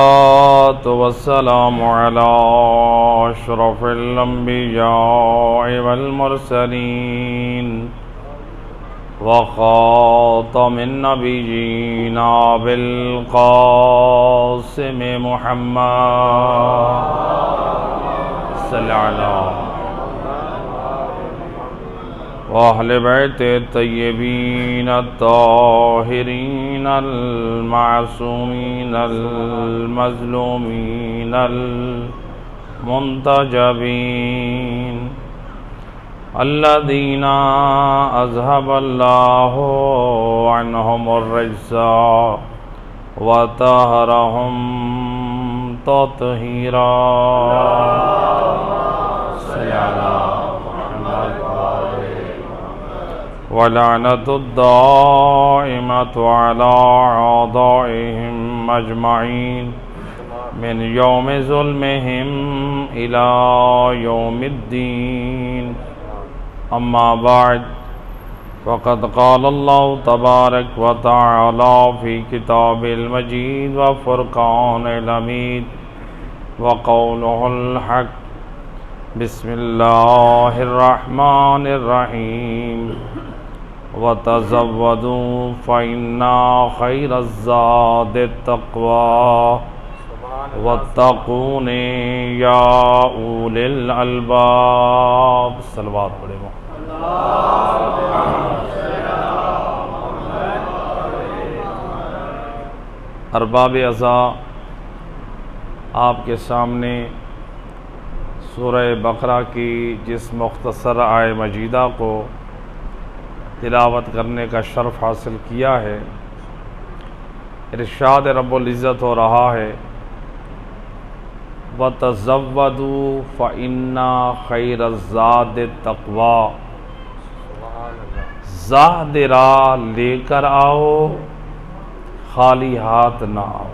الصلاة والسلام على أشرف الأنبياء والمرسلين وخاتم النبيين أبي القاسم محمد صلى على وأهل بيت الطيبين الطاهرين المعصومين المظلومين المنتجبين الذين أذهب الله عنهم الرجس وطهرهم تطهيرا ولعنة الدائمة على أعدائهم أجمعين من يوم ظلمهم إلى يوم الدين. أما بعد، فقد قال الله تبارك وتعالى في كتاب المجيد وفرقان الحميد وقوله الحق: بسم الله الرحمن الرحيم وتزودوا فإن خير الزاد التقوى واتقون يا أولي الألباب. صلوات پڑھیں. ارباب اعضاء، آپ کے سامنے سورہ بقرہ کی جس مختصر آیہ مجیدہ کو تلاوت کرنے کا شرف حاصل کیا ہے، ارشاد رب العزت ہو رہا ہے: وَتَزَوَّدُوا فَإِنَّ خَيْرَ الزَّادِ التَّقْوَىٰ. زاد راہ لے کر آؤ، خالی ہاتھ نہ آؤ.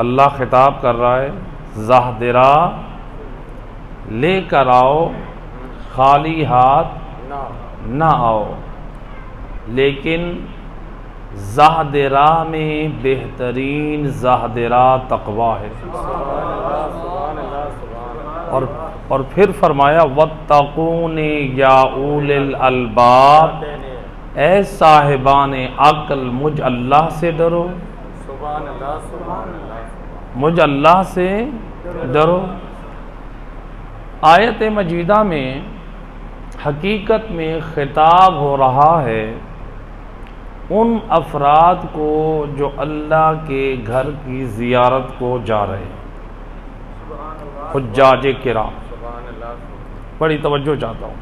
اللہ خطاب کر رہا ہے، زاد راہ لے کر آؤ، خالی ہاتھ نہ آؤ. لیکن زاد راہ میں بہترین زاد راہ تقویٰ ہے. اور پھر فرمایا: وَاتَّقُونِ يَا أُولِي الْأَلْبَابِ. اے صاحبان عقل، مجھ اللہ سے ڈرو، مجھ اللہ سے ڈرو. آیت مجیدہ میں حقیقت میں خطاب ہو رہا ہے ان افراد کو جو اللہ کے گھر کی زیارت کو جا رہے ہیں، حجاج کرام. بڑی توجہ چاہتا ہوں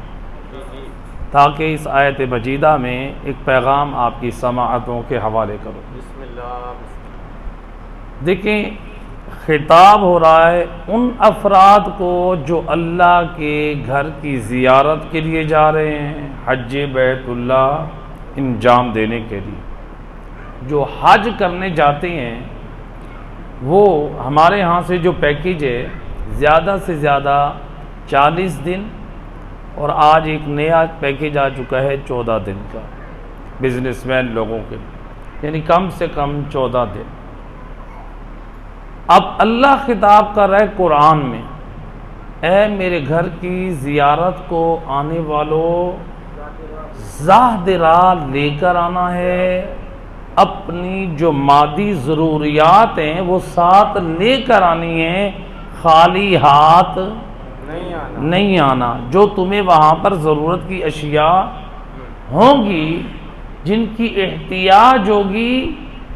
تاکہ اس آیت مجیدہ میں ایک پیغام آپ کی سماعتوں کے حوالے کروں. دیکھیں، خطاب ہو رہا ہے ان افراد کو جو اللہ کے گھر کی زیارت کے لیے جا رہے ہیں، حج بیت اللہ انجام دینے کے لیے. جو حج کرنے جاتے ہیں وہ ہمارے ہاں سے جو پیکیج ہے زیادہ سے زیادہ 40 دن، اور آج ایک نیا پیکیج آ چکا ہے 14 دن کا بزنس مین لوگوں کے لیے، یعنی کم سے کم 14 دن. اب اللہ خطاب کر رہا ہے قرآن میں: اے میرے گھر کی زیارت کو آنے والوں، زاد راہ لے کر آنا ہے. اپنی جو مادی ضروریات ہیں وہ ساتھ لے کر آنی ہیں، خالی ہاتھ نہیں آنا. جو تمہیں وہاں پر ضرورت کی اشیاء ہوں گی، جن کی احتیاج ہوگی،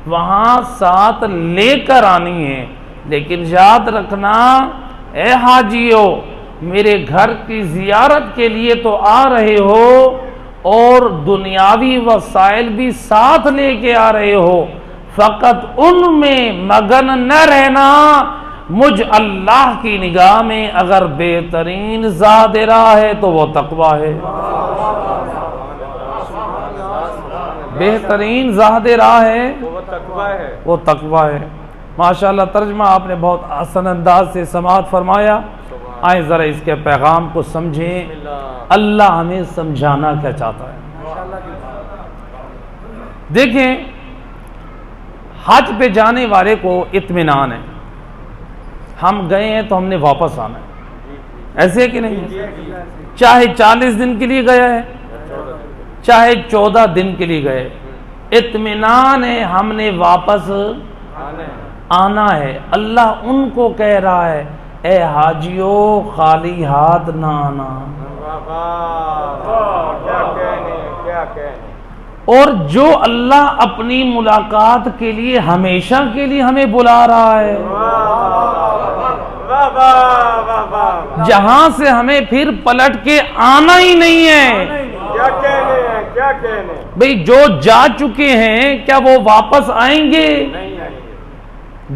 وہاں ساتھ لے کر آنی ہے. لیکن یاد رکھنا اے حاجیو، میرے گھر کی زیارت کے لیے تو آ رہے ہو اور دنیاوی وسائل بھی ساتھ لے کے آ رہے ہو، فقط ان میں مگن نہ رہنا. مجھ اللہ کی نگاہ میں اگر بہترین زاد راہ ہے تو وہ تقویٰ ہے. بہترین زاد راہ ہے وہ تقویٰ ہے. ماشاءاللہ ترجمہ آپ نے بہت آسان انداز سے سماعت فرمایا. آئیں ذرا اس کے پیغام کو سمجھیں، اللہ ہمیں سمجھانا کیا چاہتا ہے. دیکھیں حج پہ جانے والے کو اطمینان ہے، ہم گئے ہیں تو ہم نے واپس آنا ہے، ایسے ہے کہ نہیں؟ چاہے 40 دن کے لیے گیا ہے، چاہے 14 دن کے لیے گئے، اطمینان ہے ہم نے واپس آنا ہے۔ اللہ ان کو کہہ رہا ہے اے حاجیو خالی ہاتھ نہ آنا۔ اور جو اللہ اپنی ملاقات کے لیے ہمیشہ کے لیے ہمیں بلا رہا ہے، جہاں سے ہمیں پھر پلٹ کے آنا ہی نہیں ہے، بھئی جو جا چکے ہیں کیا وہ واپس آئیں گے؟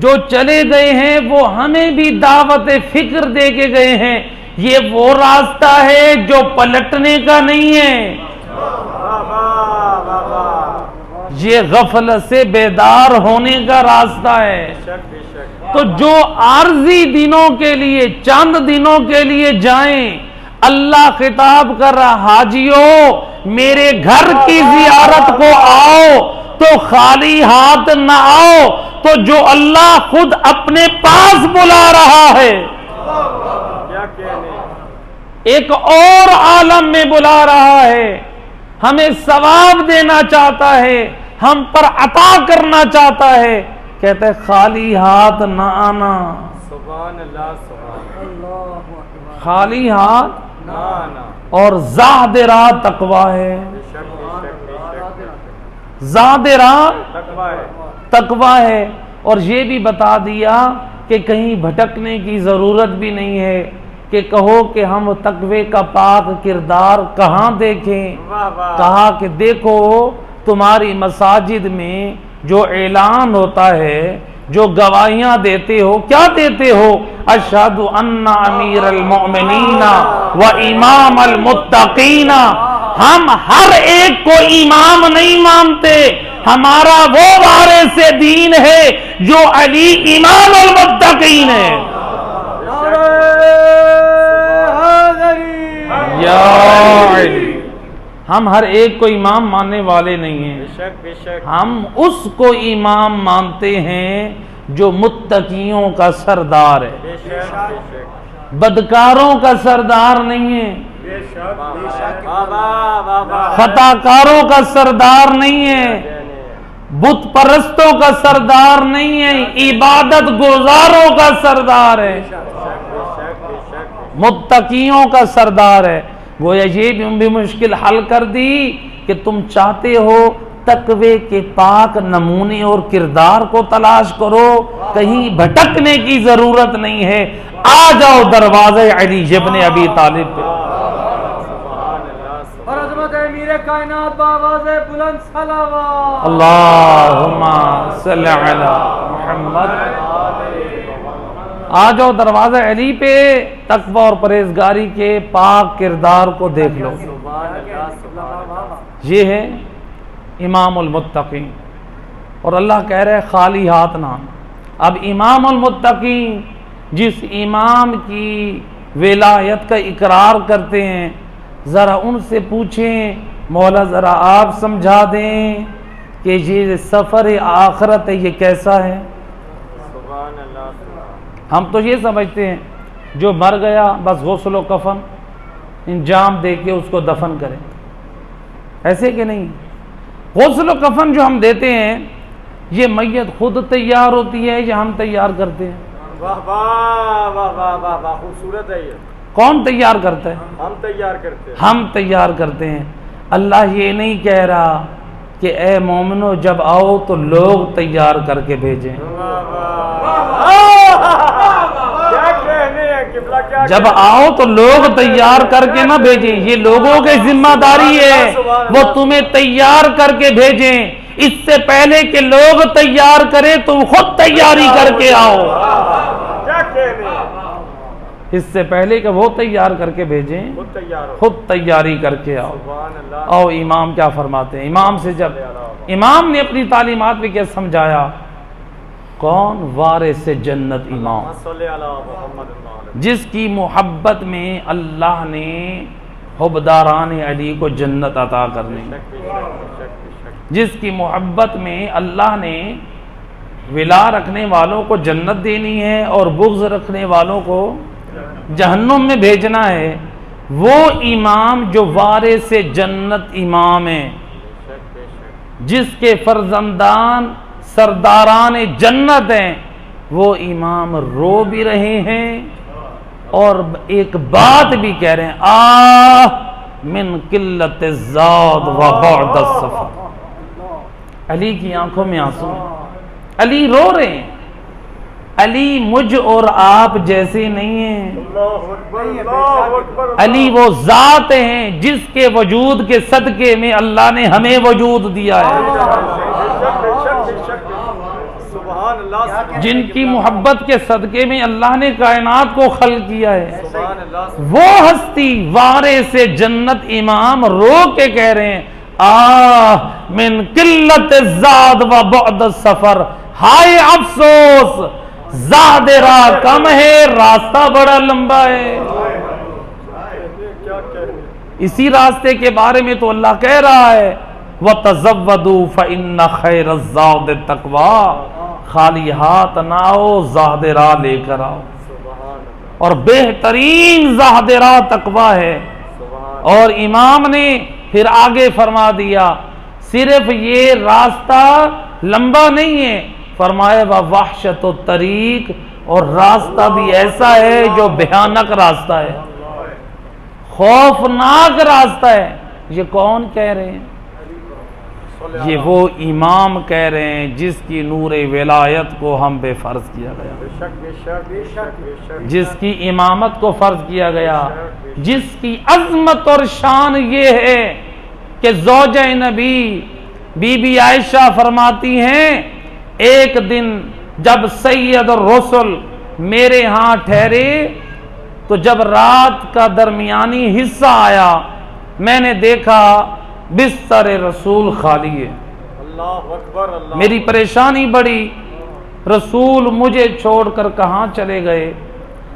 جو چلے گئے ہیں وہ ہمیں بھی دعوت فکر دے کے گئے ہیں، یہ وہ راستہ ہے جو پلٹنے کا نہیں ہے، یہ غفلت سے بیدار ہونے کا راستہ ہے۔ تو جو عارضی دنوں کے لیے، چند دنوں کے لیے جائیں، اللہ خطاب کر رہا حاجیو میرے گھر کی زیارت کو آؤ تو خالی ہاتھ نہ آؤ، تو جو اللہ خود اپنے پاس بلا رہا ہے، ایک اور عالم میں بلا رہا ہے، ہمیں ثواب دینا چاہتا ہے، ہم پر عطا کرنا چاہتا ہے، کہتا ہے خالی ہاتھ نہ آنا، سبحان اللہ سبحان اللہ، خالی ہاتھ نہ آنا، اور زاد راہ تقوی ہے، زاد راہ تقوی ہے۔ اور یہ بھی بتا دیا کہ کہیں بھٹکنے کی ضرورت بھی نہیں ہے کہ کہو کہ ہم تقوی کا پاک کردار کہاں دیکھیں، کہا کہ دیکھو تمہاری مساجد میں جو اعلان ہوتا ہے، جو گواہیاں دیتے ہو، کیا دیتے ہو؟ اشہد ان امیر المؤمنین و امام المتقین۔ ہم ہر ایک کو امام نہیں مانتے، ہمارا وہ وارث دین ہے جو علی امام المتقین ہے۔ یا علی، ہم ہر ایک کو امام ماننے والے نہیں ہیں، ہم اس کو امام مانتے ہیں جو متقیوں کا سردار ہے، بدکاروں کا سردار نہیں ہے، خطا کاروں کا سردار نہیں ہے، بت پرستوں کا سردار نہیں ہے، عبادت گزاروں کا سردار ہے، متقیوں کا سردار ہے۔ گویا یہ بھی مشکل حل کر دی کہ تم چاہتے ہو تقوی کے پاک نمونے اور کردار کو تلاش کرو، کہیں بھٹکنے کی ضرورت نہیں ہے، آ جاؤ دروازے علی ابن ابی طالب پہ۔ اور عظمت امیر کائنات باواز بلند صلوات، اللہم صلی علی محمد۔ آ جاؤ دروازہ علی پہ، تقوی اور پرہیزگاری کے پاک کردار کو دیکھ لو۔ یہ ہے امام المتقین، اور اللہ کہہ رہے خالی ہاتھ نہ۔ اب امام المتقین جس امام کی ولایت کا اقرار کرتے ہیں، ذرا ان سے پوچھیں مولا ذرا آپ سمجھا دیں کہ یہ سفر آخرت ہے یہ کیسا ہے؟ ہم تو یہ سمجھتے ہیں جو مر گیا بس غسل و کفن انجام دے کے اس کو دفن کریں، ایسے کہ نہیں؟ غسل و کفن جو ہم دیتے ہیں یہ میت خود تیار ہوتی ہے یا ہم تیار کرتے ہیں؟ واہ واہ واہ واہ واہ واہ، خوبصورت ہے یہ۔ کون تیار کرتا ہے؟ ہم تیار کرتے ہیں، ہم تیار کرتے ہیں۔ اللہ یہ نہیں کہہ رہا کہ اے مومنو جب آؤ تو لوگ تیار کر کے بھیجیں، جب آؤ تو لوگ تیار کر کے نہ بھیجیں، یہ لوگوں کی ذمہ داری ہے وہ تمہیں تیار کر کے بھیجیں، اس سے پہلے کہ لوگ تیار کریں تم خود تیاری کر کے آؤ، اس سے پہلے کہ وہ تیار کر کے بھیجیں خود تیاری کر کے آؤ۔ او امام کیا فرماتے ہیں؟ امام سے جب امام نے اپنی تعلیمات میں کیا سمجھایا؟ کون؟ وارث جنت امام، جس کی محبت میں اللہ نے حبداران علی کو جنت عطا کرنے، جس کی محبت میں اللہ نے ولا رکھنے والوں کو جنت دینی ہے اور بغض رکھنے والوں کو جہنم میں بھیجنا ہے، وہ امام جو وارث جنت امام ہے، جس کے فرزندان سرداران جنت ہیں، وہ امام رو بھی رہے ہیں اور ایک بات بھی کہہ رہے ہیں، آہ من قلت الزاد و بعد السفر۔ علی کی آنکھوں میں آنسو ہیں، علی رو رہے ہیں۔ علی مجھ اور آپ جیسے نہیں ہیں، علی وہ ذات ہیں جس کے وجود کے صدقے میں اللہ نے ہمیں وجود دیا ہے، جن کی محبت کے صدقے میں اللہ نے کائنات کو خلق کیا ہے۔ وہ ہستی وارث جنت امام رو کے کہہ رہے ہیں، آہ من قلت الزاد و بعد السفر، ہائے افسوس زاد راہ کم ہے، راستہ بڑا لمبا ہے۔ اسی راستے کے بارے میں تو اللہ کہہ رہا ہے وَتَزَوَّدُوا فَإِنَّ خَيْرَ الزَّادِ التَّقْوَىٰ، خالی ہاتھ نہ آؤ، زاد راہ لے کر آؤ، اور بہترین زاد راہ تقویٰ ہے۔ اور امام نے پھر آگے فرما دیا صرف یہ راستہ لمبا نہیں ہے، فرمایا وَوَحْشَةُ الطَّرِيق، اور راستہ بھی ایسا ہے جو بھیانک راستہ ہے، خوفناک راستہ ہے۔ یہ کون کہہ رہے ہیں؟ یہ وہ امام کہہ رہے ہیں جس کی نور ولایت کو ہم پہ فرض کیا گیا، جس کی امامت کو فرض کیا گیا، جس کی عظمت اور شان یہ ہے کہ زوجہ نبی بی بی عائشہ فرماتی ہیں ایک دن جب سید الرسل میرے ہاں ٹھہرے تو جب رات کا درمیانی حصہ آیا میں نے دیکھا بستر رسول خالی ہے۔ اللہ اکبر، اللہ، میری پریشانی بڑی، رسول مجھے چھوڑ کر کہاں چلے گئے؟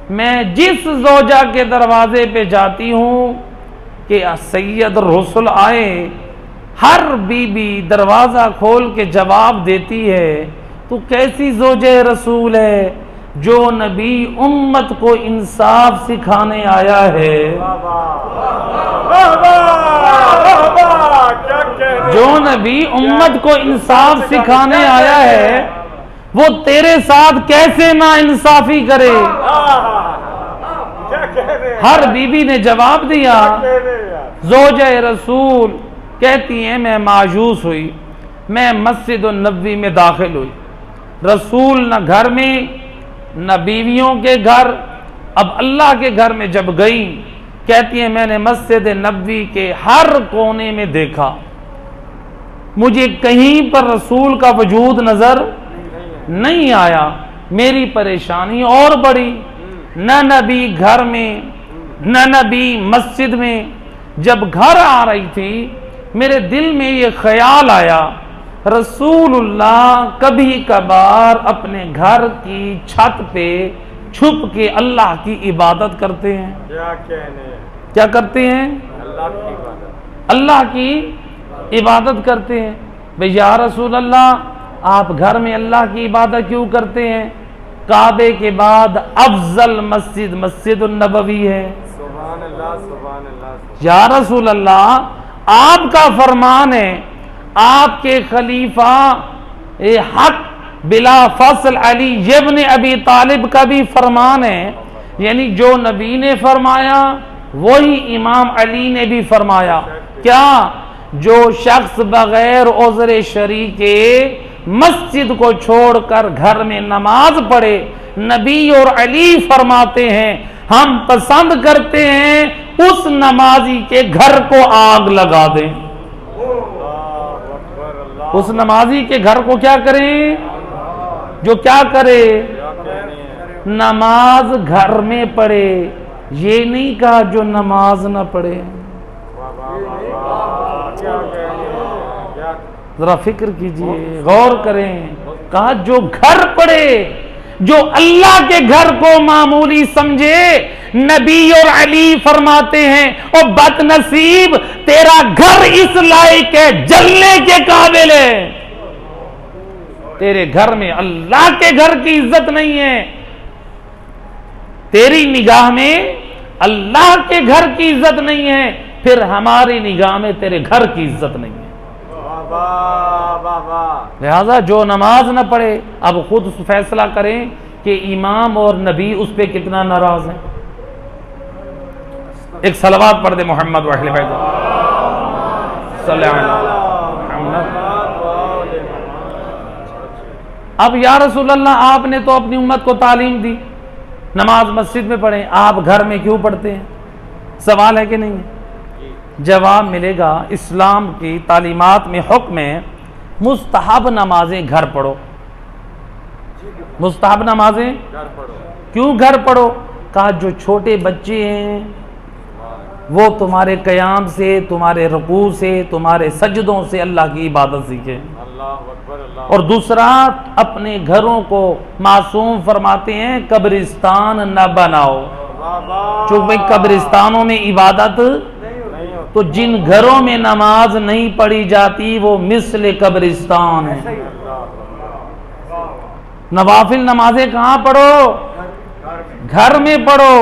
میں جس زوجہ کے دروازے پہ جاتی ہوں کہ سید رسول آئے، ہر بی بی دروازہ کھول کے جواب دیتی ہے تو کیسی زوجہ رسول ہے جو نبی امت کو انصاف سکھانے آیا ہے، جو نبی امت کو انصاف سکھانے آیا ہے وہ تیرے ساتھ کیسے نا انصافی کرے؟ ہر بی بی نے جواب دیا۔ زوجہ رسول کہتی ہیں میں مایوس ہوئی، میں مسجد النبوی میں داخل ہوئی، رسول نہ گھر میں نہ بیویوں کے گھر، اب اللہ کے گھر میں جب گئی کہتی ہیں میں نے مسجد نبوی کے ہر کونے میں دیکھا، مجھے کہیں پر رسول کا وجود نظر نہیں آیا، میری پریشانی اور بڑی، نہ نبی گھر میں نہ نبی مسجد میں۔ جب گھر آ رہی تھی میرے دل میں یہ خیال آیا رسول اللہ کبھی کبھار اپنے گھر کی چھت پہ چھپ کے اللہ کی عبادت کرتے ہیں۔ کیا کرتے ہیں؟ اللہ کی عبادت کرتے ہیں۔ بھئی یا رسول اللہ آپ گھر میں اللہ کی عبادت کیوں کرتے ہیں؟ کعبے کے بعد افضل مسجد مسجد النبوی ہے۔ سبحان اللہ سبحان اللہ۔ یا رسول اللہ آپ کا فرمان ہے، آپ کے خلیفہ حق بلا فصل علی ابن ابی طالب کا بھی فرمان ہے، یعنی جو نبی نے فرمایا وہی امام علی نے بھی فرمایا، کیا جو شخص بغیر عذر شرعی کے مسجد کو چھوڑ کر گھر میں نماز پڑھے، نبی اور علی فرماتے ہیں ہم پسند کرتے ہیں اس نمازی کے گھر کو آگ لگا دیں۔ اس نمازی کے گھر کو کیا کریں؟ جو کیا کرے؟ نماز گھر میں پڑھے، یہ نہیں کہا جو نماز نہ پڑھے۔ ذرا فکر کیجئے، غور کریں، کہا جو گھر پڑھے، جو اللہ کے گھر کو معمولی سمجھے، نبی اور علی فرماتے ہیں او بد نصیب تیرا گھر اس لائق ہے جلنے کے قابل ہے، تیرے گھر میں اللہ کے گھر کی عزت نہیں ہے، تیری نگاہ میں اللہ کے گھر کی عزت نہیں ہے، پھر ہماری نگاہ میں تیرے گھر کی عزت نہیں ہے۔ لہذا جو نماز نہ پڑھے اب خود فیصلہ کریں کہ امام اور نبی اس پہ کتنا ناراض ہیں۔ ایک صلوات پڑھ دے محمد و اہل بیت صلی اللہ علیہ محمد۔ اب یا رسول اللہ آپ نے تو اپنی امت کو تعلیم دی نماز مسجد میں پڑھیں، آپ گھر میں کیوں پڑھتے ہیں؟ سوال ہے کہ نہیں ہے؟ جواب ملے گا، اسلام کی تعلیمات میں حکم ہے مستحب نمازیں گھر پڑھو۔ مستحب نمازیں کیوں گھر پڑھو؟ کہا جو چھوٹے بچے ہیں وہ تمہارے قیام سے، تمہارے رکوع سے، تمہارے سجدوں سے اللہ کی عبادت سیکھیں۔ اور دوسرا، اپنے گھروں کو معصوم فرماتے ہیں قبرستان نہ بناؤ، چونکہ قبرستانوں میں عبادت، تو جن گھروں میں نماز نہیں پڑھی جاتی وہ مثل قبرستان ہے۔ نوافل نمازیں کہاں پڑھو؟ گھر میں پڑھو۔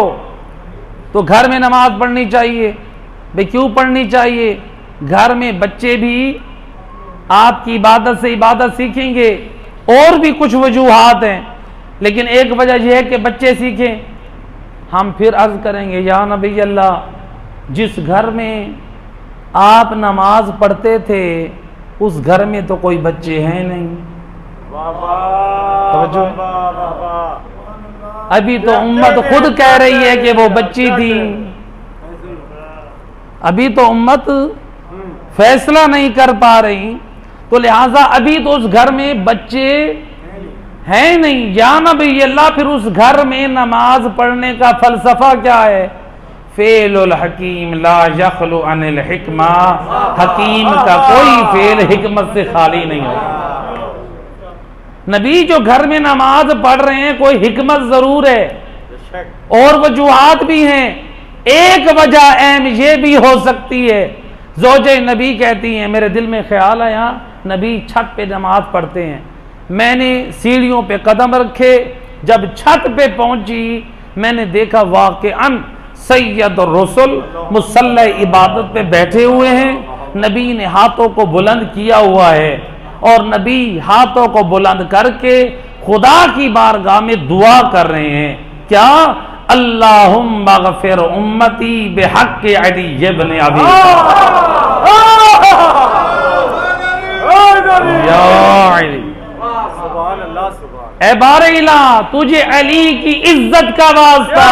تو گھر میں نماز پڑھنی چاہیے۔ بھئی کیوں پڑھنی چاہیے؟ گھر میں بچے بھی آپ کی عبادت سے عبادت سیکھیں گے۔ اور بھی کچھ وجوہات ہیں، لیکن ایک وجہ یہ ہے کہ بچے سیکھیں۔ ہم پھر عرض کریں گے یا نبی اللہ، جس گھر میں آپ نماز پڑھتے تھے اس گھر میں تو کوئی بچے ہیں نہیں۔ توجہ، ابھی تو امت خود کہہ رہی ہے کہ وہ بچی تھی، ابھی تو امت فیصلہ نہیں کر پا رہی، تو لہٰذا ابھی تو اس گھر میں بچے ہیں نہیں۔ یا نبی اللہ، پھر اس گھر میں نماز پڑھنے کا فلسفہ کیا ہے؟ فعل الحکیم لا یخلو عن الحکمہ، حکیم کا کوئی فعل حکمت سے خالی نہیں ہوتا۔ نبی جو گھر میں نماز پڑھ رہے ہیں کوئی حکمت ضرور ہے، اور وجوہات بھی ہیں۔ ایک وجہ اہم یہ بھی ہو سکتی ہے، زوجہ نبی کہتی ہیں میرے دل میں خیال آیا نبی چھت پہ نماز پڑھتے ہیں، میں نے سیڑھیوں پہ قدم رکھے، جب چھت پہ پہنچی میں نے دیکھا واقعاً سید الرسل مصلی عبادت پہ بیٹھے ہوئے ہیں، نبی نے ہاتھوں کو بلند کیا ہوا ہے، اور نبی ہاتھوں کو بلند کر کے خدا کی بارگاہ میں دعا کر رہے ہیں، کیا؟ اللہم اغفر امتی بحق علی ابن ابی یا علی، اے بار الہ تجھے علی کی عزت کا واسطہ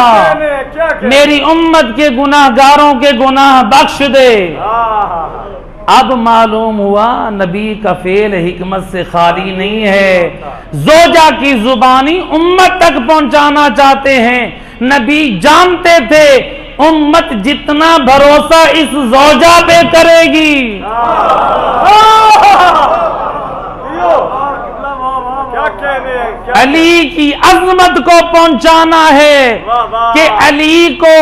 میری امت کے گناہ گاروں کے گناہ بخش دے۔ اب معلوم ہوا نبی کا فعل حکمت سے خالی نہیں ہے، زوجہ کی زبانی امت تک پہنچانا چاہتے ہیں۔ نبی جانتے تھے امت جتنا بھروسہ اس زوجہ پہ کرے گی، علی کی عظمت کو پہنچانا ہے کہ علی کو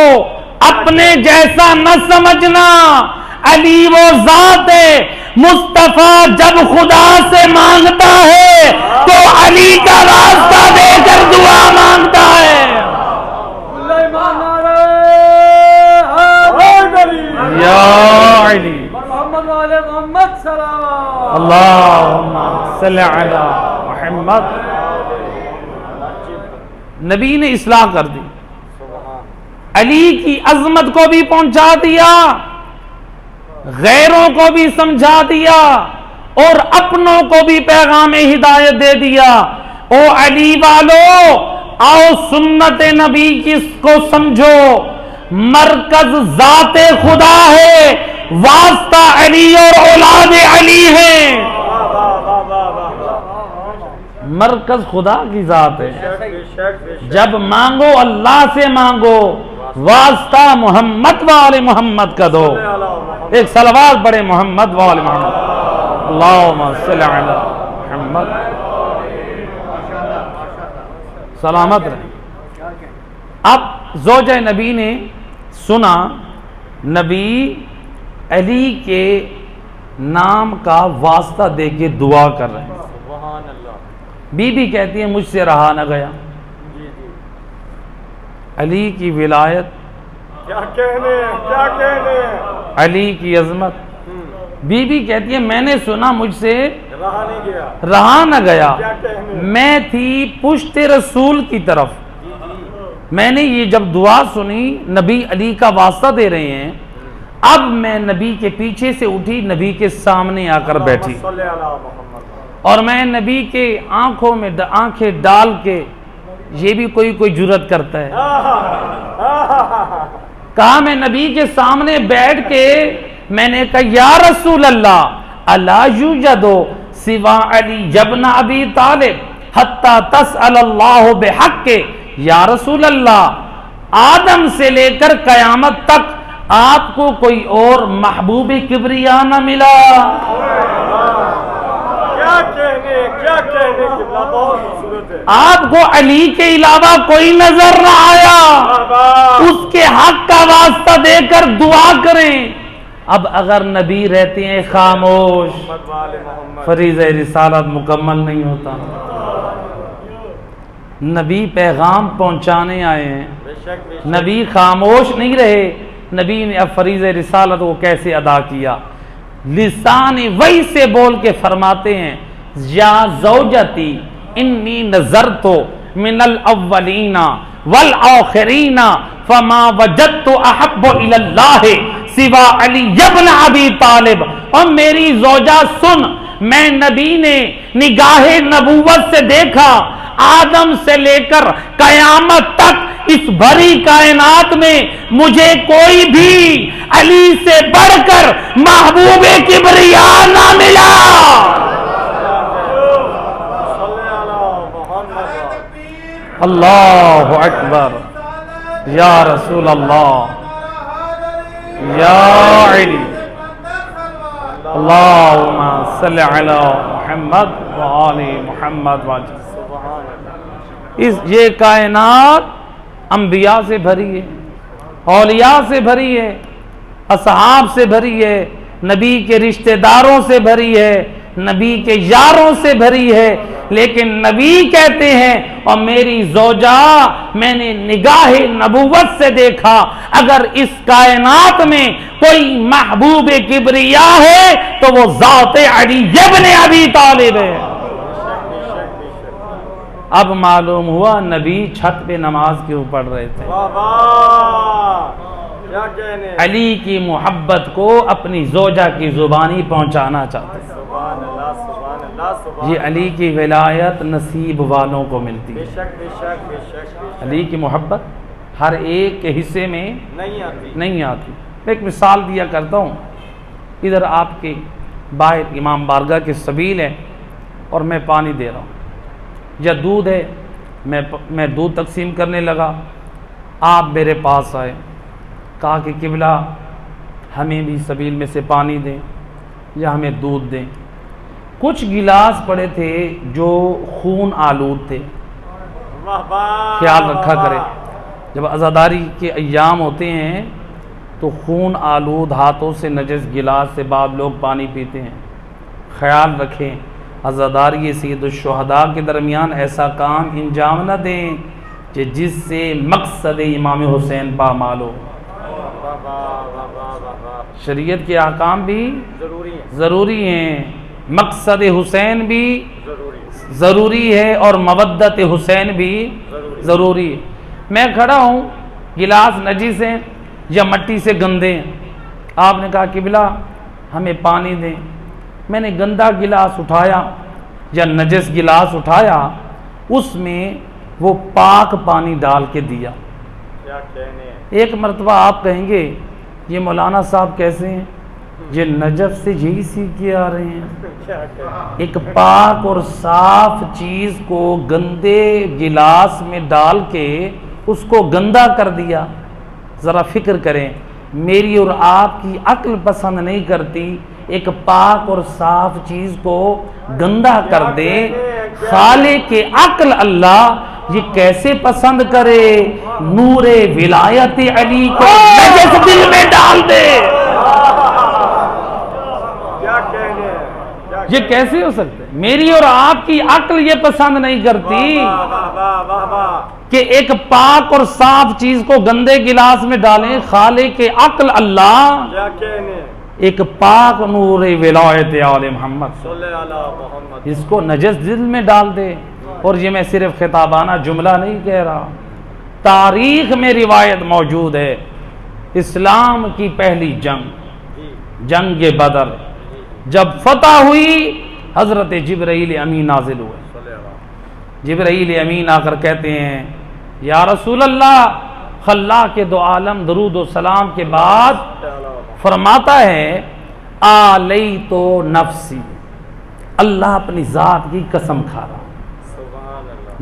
اپنے جیسا نہ سمجھنا، علی وہ ذات ہے، مصطفیٰ جب خدا سے مانگتا ہے تو علی کا راستہ دے کر دعا مانگتا ہے۔ یا علی محمد سلام اللہم صلی علی محمد۔ نبی نے اصلاح کر دی، علی کی عظمت کو بھی پہنچا دیا، غیروں کو بھی سمجھا دیا، اور اپنوں کو بھی پیغام ہدایت دے دیا۔ او علی والو، آؤ سنت نبی کس کو سمجھو، مرکز ذات خدا ہے، واسطہ علی اور اولاد علی ہے۔ مرکز خدا کی ذات ہے، جب مانگو اللہ سے مانگو، واسطہ محمد وآل محمد کا دو۔ ایک صلوات پڑھے محمد وآل محمد، اللہم صلی علی محمد۔ سلامت رہے۔ اب زوجہ نبی نے سنا نبی علی کے نام کا واسطہ دے کے دعا کر رہے ہیں، بی بی کہتی ہے مجھ سے رہا نہ گیا. علی کی ولایت، کیا کہنے، کیا کہنے. علی کی عظمت. بی بی کہتی ہے میں نے سنا مجھ سے رہا نہیں گیا. رہا نہ گیا. کیا کہنے. میں تھی پشت رسول کی طرف. میں نے یہ جب دعا سنی، نبی علی کا واسطہ دے رہے ہیں، اب میں نبی کے پیچھے سے اٹھی، نبی کے سامنے آ کر بیٹھی، صلی علی محمد. اور میں نبی کے آنکھوں میں آنکھیں ڈال کے، یہ بھی کوئی جرت کرتا ہے، کہا میں نبی کے سامنے بیٹھ کے میں نے کہا یا رسول اللہ الا یوجد سوا علی ابن ابی طالب حتی تسأل اللہ بحق. یا رسول اللہ آدم سے لے کر قیامت تک آپ کو کوئی اور محبوب کبریا نہ ملا. کیا کہنے، کیا کہنے. قبلہ بہت خوبصورت ہے. آپ کو علی کے علاوہ کوئی نظر نہ آیا. اس کے حق کا واسطہ دے کر دعا کریں. اب اگر نبی رہتے ہیں خاموش، فریضہ رسالت مکمل نہیں ہوتا. نبی پیغام پہنچانے آئے ہیں، نبی خاموش نہیں رہے. نبی نے اب فریضہ رسالت کو کیسے ادا کیا؟ لسان وحی سے بول کے فرماتے ہیں یا زوجتی انی نظرت من الاولین والآخرین فما وجدت احب الی اللہ سوا علی ابن ابی طالب. اور میری زوجہ سن، میں نبی نے نگاہ نبوت سے دیکھا، آدم سے لے کر قیامت تک اس بھری کائنات میں مجھے کوئی بھی علی سے بڑھ کر محبوب کبریا نہ ملا. اللہ اکبر. یا رسول اللہ، یا علی، اللہم صلی علی محمد وآل محمد وآل. یہ کائنات انبیاء سے بھری ہے، اولیاء سے بھری ہے، اصحاب سے بھری ہے، نبی کے رشتہ داروں سے بھری ہے، نبی کے یاروں سے بھری ہے. لیکن نبی کہتے ہیں اور میری زوجہ میں نے نگاہ نبوت سے دیکھا، اگر اس کائنات میں کوئی محبوب کبریا ہے تو وہ ذات علی ابن ابی طالب ہے. اب معلوم ہوا نبی چھت پہ نماز کیوں پڑھ رہے تھے. علی کی محبت کو اپنی زوجہ کی زبانی پہنچانا چاہتے ہیں. یہ علی کی ولایت نصیب والوں کو ملتی ہے. علی کی محبت ہر ایک کے حصے میں نہیں آتی. میں ایک مثال دیا کرتا ہوں. ادھر آپ کے باہر امام بارگاہ کے سبیل ہے اور میں پانی دے رہا ہوں یا دودھ ہے، میں دودھ تقسیم کرنے لگا. آپ میرے پاس آئے، کہا کہ قبلہ ہمیں بھی سبیل میں سے پانی دیں یا ہمیں دودھ دیں. کچھ گلاس پڑے تھے جو خون آلود تھے، خیال رکھا کرے. جب عزاداری کے ایام ہوتے ہیں تو خون آلود ہاتھوں سے نجس گلاس سے بعض لوگ پانی پیتے ہیں. خیال رکھیں عزاداری سید الشہداء کے درمیان ایسا کام انجام نہ دیں کہ جس سے مقصد امام حسین پامال ہو. شریعت کے احکام بھی ضروری ہیں، مقصد حسین بھی ضروری ہے اور مودت حسین بھی ضروری ہے. میں کھڑا ہوں، گلاس نجس ہیں یا مٹی سے گندے ہیں. آپ نے کہا قبلہ ہمیں پانی دیں. میں نے گندا گلاس اٹھایا یا نجس گلاس اٹھایا، اس میں وہ پاک پانی ڈال کے دیا. ایک مرتبہ آپ کہیں گے یہ مولانا صاحب کیسے ہیں، یہ نجف سے یہی سیکھ کے آ رہے ہیں. ایک پاک اور صاف چیز کو گندے گلاس میں ڈال کے اس کو گندا کر دیا. ذرا فکر کریں، میری اور آپ کی عقل پسند نہیں کرتی ایک پاک اور صاف چیز کو گندا کر دے. خالق عقل اللہ یہ کیسے پسند کرے نور ولایت علی کو نجس دل میں ڈال دے. یہ کیسے ہو سکتا ہے؟ میری اور آپ کی عقل یہ پسند نہیں کرتی کہ ایک پاک اور صاف چیز کو گندے گلاس میں ڈالیں. خالق عقل اللہ ایک پاک نور ولایت آل محمد اس کو نجس دل میں ڈال دے. اور یہ میں صرف خطابانہ جملہ نہیں کہہ رہا، تاریخ میں روایت موجود ہے. اسلام کی پہلی جنگ بدر جب فتح ہوئی، حضرت جبرائیل امین نازل ہوئے. جبرائیل امین آ کر کہتے ہیں یا رسول اللہ، خلا کے دو عالم درود و سلام کے بعد فرماتا ہے آلیت نفسی، اللہ اپنی ذات کی قسم کھا رہا.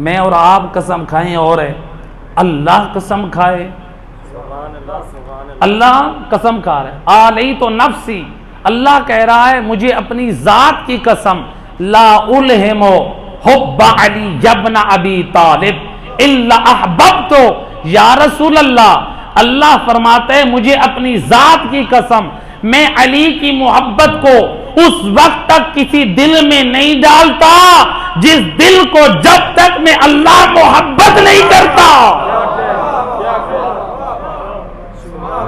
میں اور آپ قسم کھائیں اور ہے اللہ قسم کھائے. اللہ قسم کھا رہا ہے. آلیت نفسی، اللہ کہہ رہا ہے مجھے اپنی ذات کی قسم، لا الہم حب علی ابن ابی طالب الا احببت. یا رسول اللہ، اللہ فرماتا ہے مجھے اپنی ذات کی قسم، میں علی کی محبت کو اس وقت تک کسی دل میں نہیں ڈالتا جس دل کو جب تک میں اللہ محبت نہیں کرتا.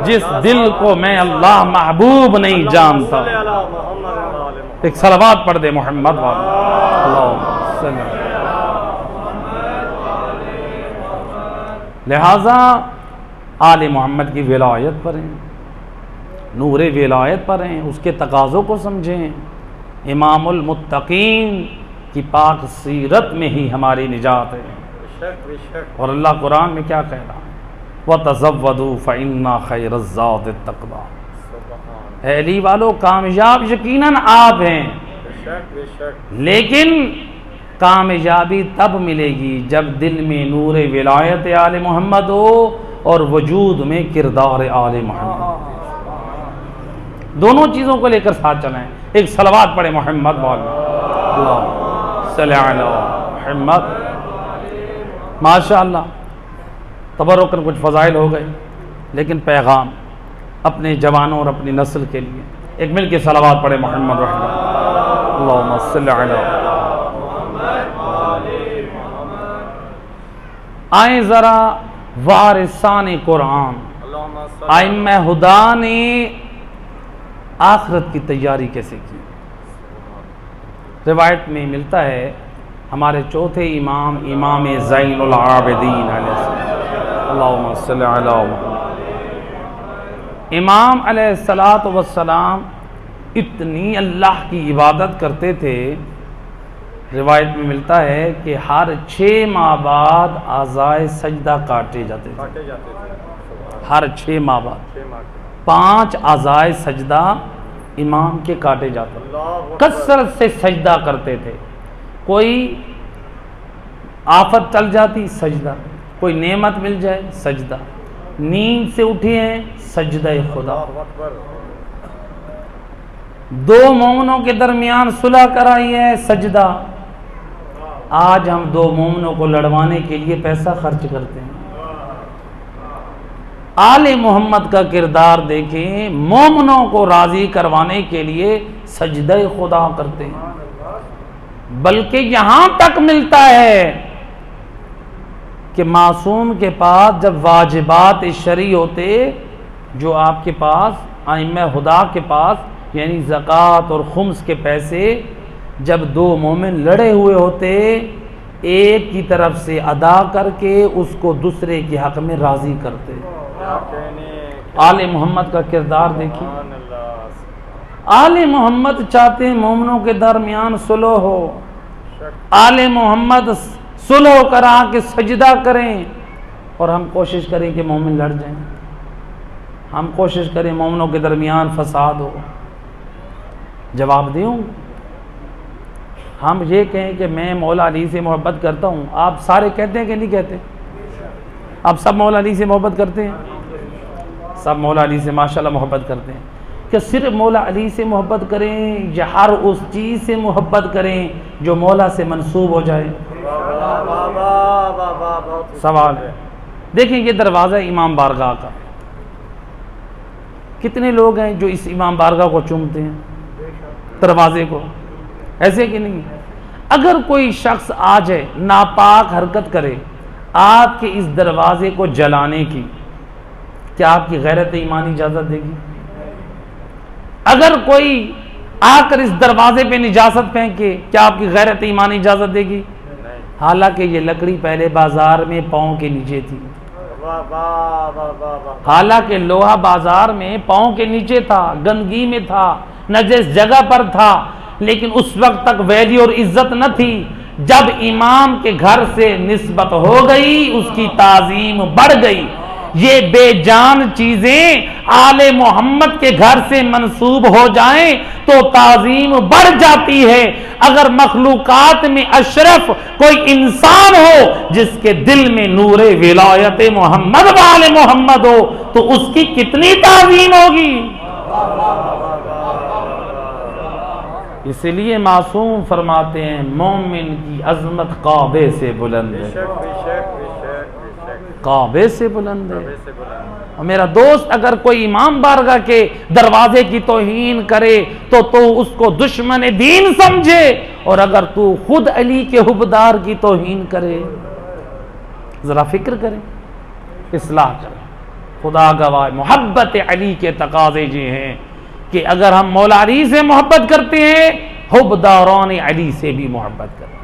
جس دل کو میں اللہ محبوب نہیں جانتا. ایک صلوات پڑھ دے محمد والا. لہذا آل محمد کی ولایت پر ہیں، نور ولایت پر ہیں، اس کے تقاضوں کو سمجھیں. امام المتقین کی پاک سیرت میں ہی ہماری نجات ہے. اور اللہ قرآن میں کیا کہہ رہا ہے؟ وَتَزَوَّدُوا فَإِنَّ خَيْرَ الزَّادِ التَّقْوَىٰ. اے علی والو، کامیاب یقیناً آپ ہیں، لیکن کامیابی تب ملے گی جب دل میں نور ولایت آل محمد ہو اور وجود میں کردار آل محمد. دونوں چیزوں کو لے کر ساتھ چلائیں. ایک صلوات پڑھے محمد والا، اللہ صلی علی محمد. ماشاءاللہ تبرکاً کچھ فضائل ہو گئے، لیکن پیغام اپنے جوانوں اور اپنی نسل کے لیے. ایک مل کے صلوات پڑھے محمد رحمۃ اللہم صلی علی. آئیں ذرا وارثان قرآن، ائمہ ہدا نے آخرت کی تیاری کیسے کی. روایت میں ملتا ہے ہمارے چوتھے امام، امام زین العابدین علیہ السلام، اللہم صلی علی محمد، امام علیہ السلام اتنی اللہ کی عبادت کرتے تھے. روایت میں ملتا ہے کہ ہر 6 ماہ بعد اعضائے سجدہ کاٹے جاتے تھے. ہر 6 ماہ بعد 5 اعضائے سجدہ امام کے کاٹے جاتے تھے. کثرت سے سجدہ کرتے تھے. کوئی آفت چل جاتی سجدہ، کوئی نعمت مل جائے سجدہ، نیند سے اٹھے ہیں سجدہ خدا. 2 مومنوں کے درمیان صلح کرائی ہے سجدہ. آج ہم 2 مومنوں کو لڑوانے کے لیے پیسہ خرچ کرتے ہیں. آل محمد کا کردار دیکھیں، مومنوں کو راضی کروانے کے لیے سجدہ خدا کرتے ہیں. بلکہ یہاں تک ملتا ہے کہ معصوم کے پاس جب واجبات شرعی ہوتے، جو آپ کے پاس ائمہ ہدا کے پاس یعنی زکوٰۃ اور خمس کے پیسے، جب 2 مومن لڑے ہوئے ہوتے، ایک کی طرف سے ادا کر کے اس کو دوسرے کے حق میں راضی کرتے. آل محمد کا کردار دیکھیں. آل محمد چاہتے ہیں مومنوں کے درمیان صلح ہو. آل محمد صلح کرا کے سجدہ کریں، اور ہم کوشش کریں کہ مومن لڑ جائیں. ہم کوشش کریں مومنوں کے درمیان فساد ہو. جواب دوں، ہم یہ کہیں کہ میں مولا علی سے محبت کرتا ہوں، آپ سارے کہتے ہیں کہ نہیں کہتے؟ آپ سب مولا علی سے محبت کرتے ہیں؟ سب مولا علی سے ماشاءاللہ محبت کرتے ہیں. کہ صرف مولا علی سے محبت کریں یا ہر اس چیز سے محبت کریں جو مولا سے منسوب ہو جائے؟ سوال ہے. دیکھیں یہ دروازہ امام بارگاہ کا، کتنے لوگ ہیں جو اس امام بارگاہ کو چومتے ہیں، دروازے کو؟ ایسے کہ نہیں؟ اگر کوئی شخص آ جائے ناپاک حرکت کرے آپ کے اس دروازے کو جلانے کی، کیا آپ کی غیرت ایمانی اجازت دے گی؟ اگر کوئی آ کر اس دروازے پہ نجاست پھینکے، کیا آپ کی غیرت ایمانی اجازت دے گی؟ حالانکہ یہ لکڑی پہلے بازار میں پاؤں کے نیچے تھی، حالانکہ لوہا بازار میں پاؤں کے نیچے تھا، گندگی میں تھا، نجس جگہ پر تھا، لیکن اس وقت تک ویلیو اور عزت نہ تھی۔ جب امام کے گھر سے نسبت ہو گئی اس کی تعظیم بڑھ گئی۔ یہ بے جان چیزیں آل محمد کے گھر سے منسوب ہو جائیں تو تعظیم بڑھ جاتی ہے۔ اگر مخلوقات میں اشرف کوئی انسان ہو جس کے دل میں نور ولایت محمد وآل محمد ہو تو اس کی کتنی تعظیم ہوگی۔ اس لیے معصوم فرماتے ہیں مومن کی عظمت کعبے سے بلند ہے، کعبے سے بلند ہے۔ اور میرا دوست اگر کوئی امام بارگاہ کے دروازے کی توہین کرے تو اس کو دشمن دین سمجھے، اور اگر تو خود علی کے حبدار کی توہین کرے، ذرا فکر کریں، اصلاح کریں۔ خدا گواہ محبت علی کے تقاضے یہ ہیں کہ اگر ہم مولا علی سے محبت کرتے ہیں حبداران علی سے بھی محبت کریں۔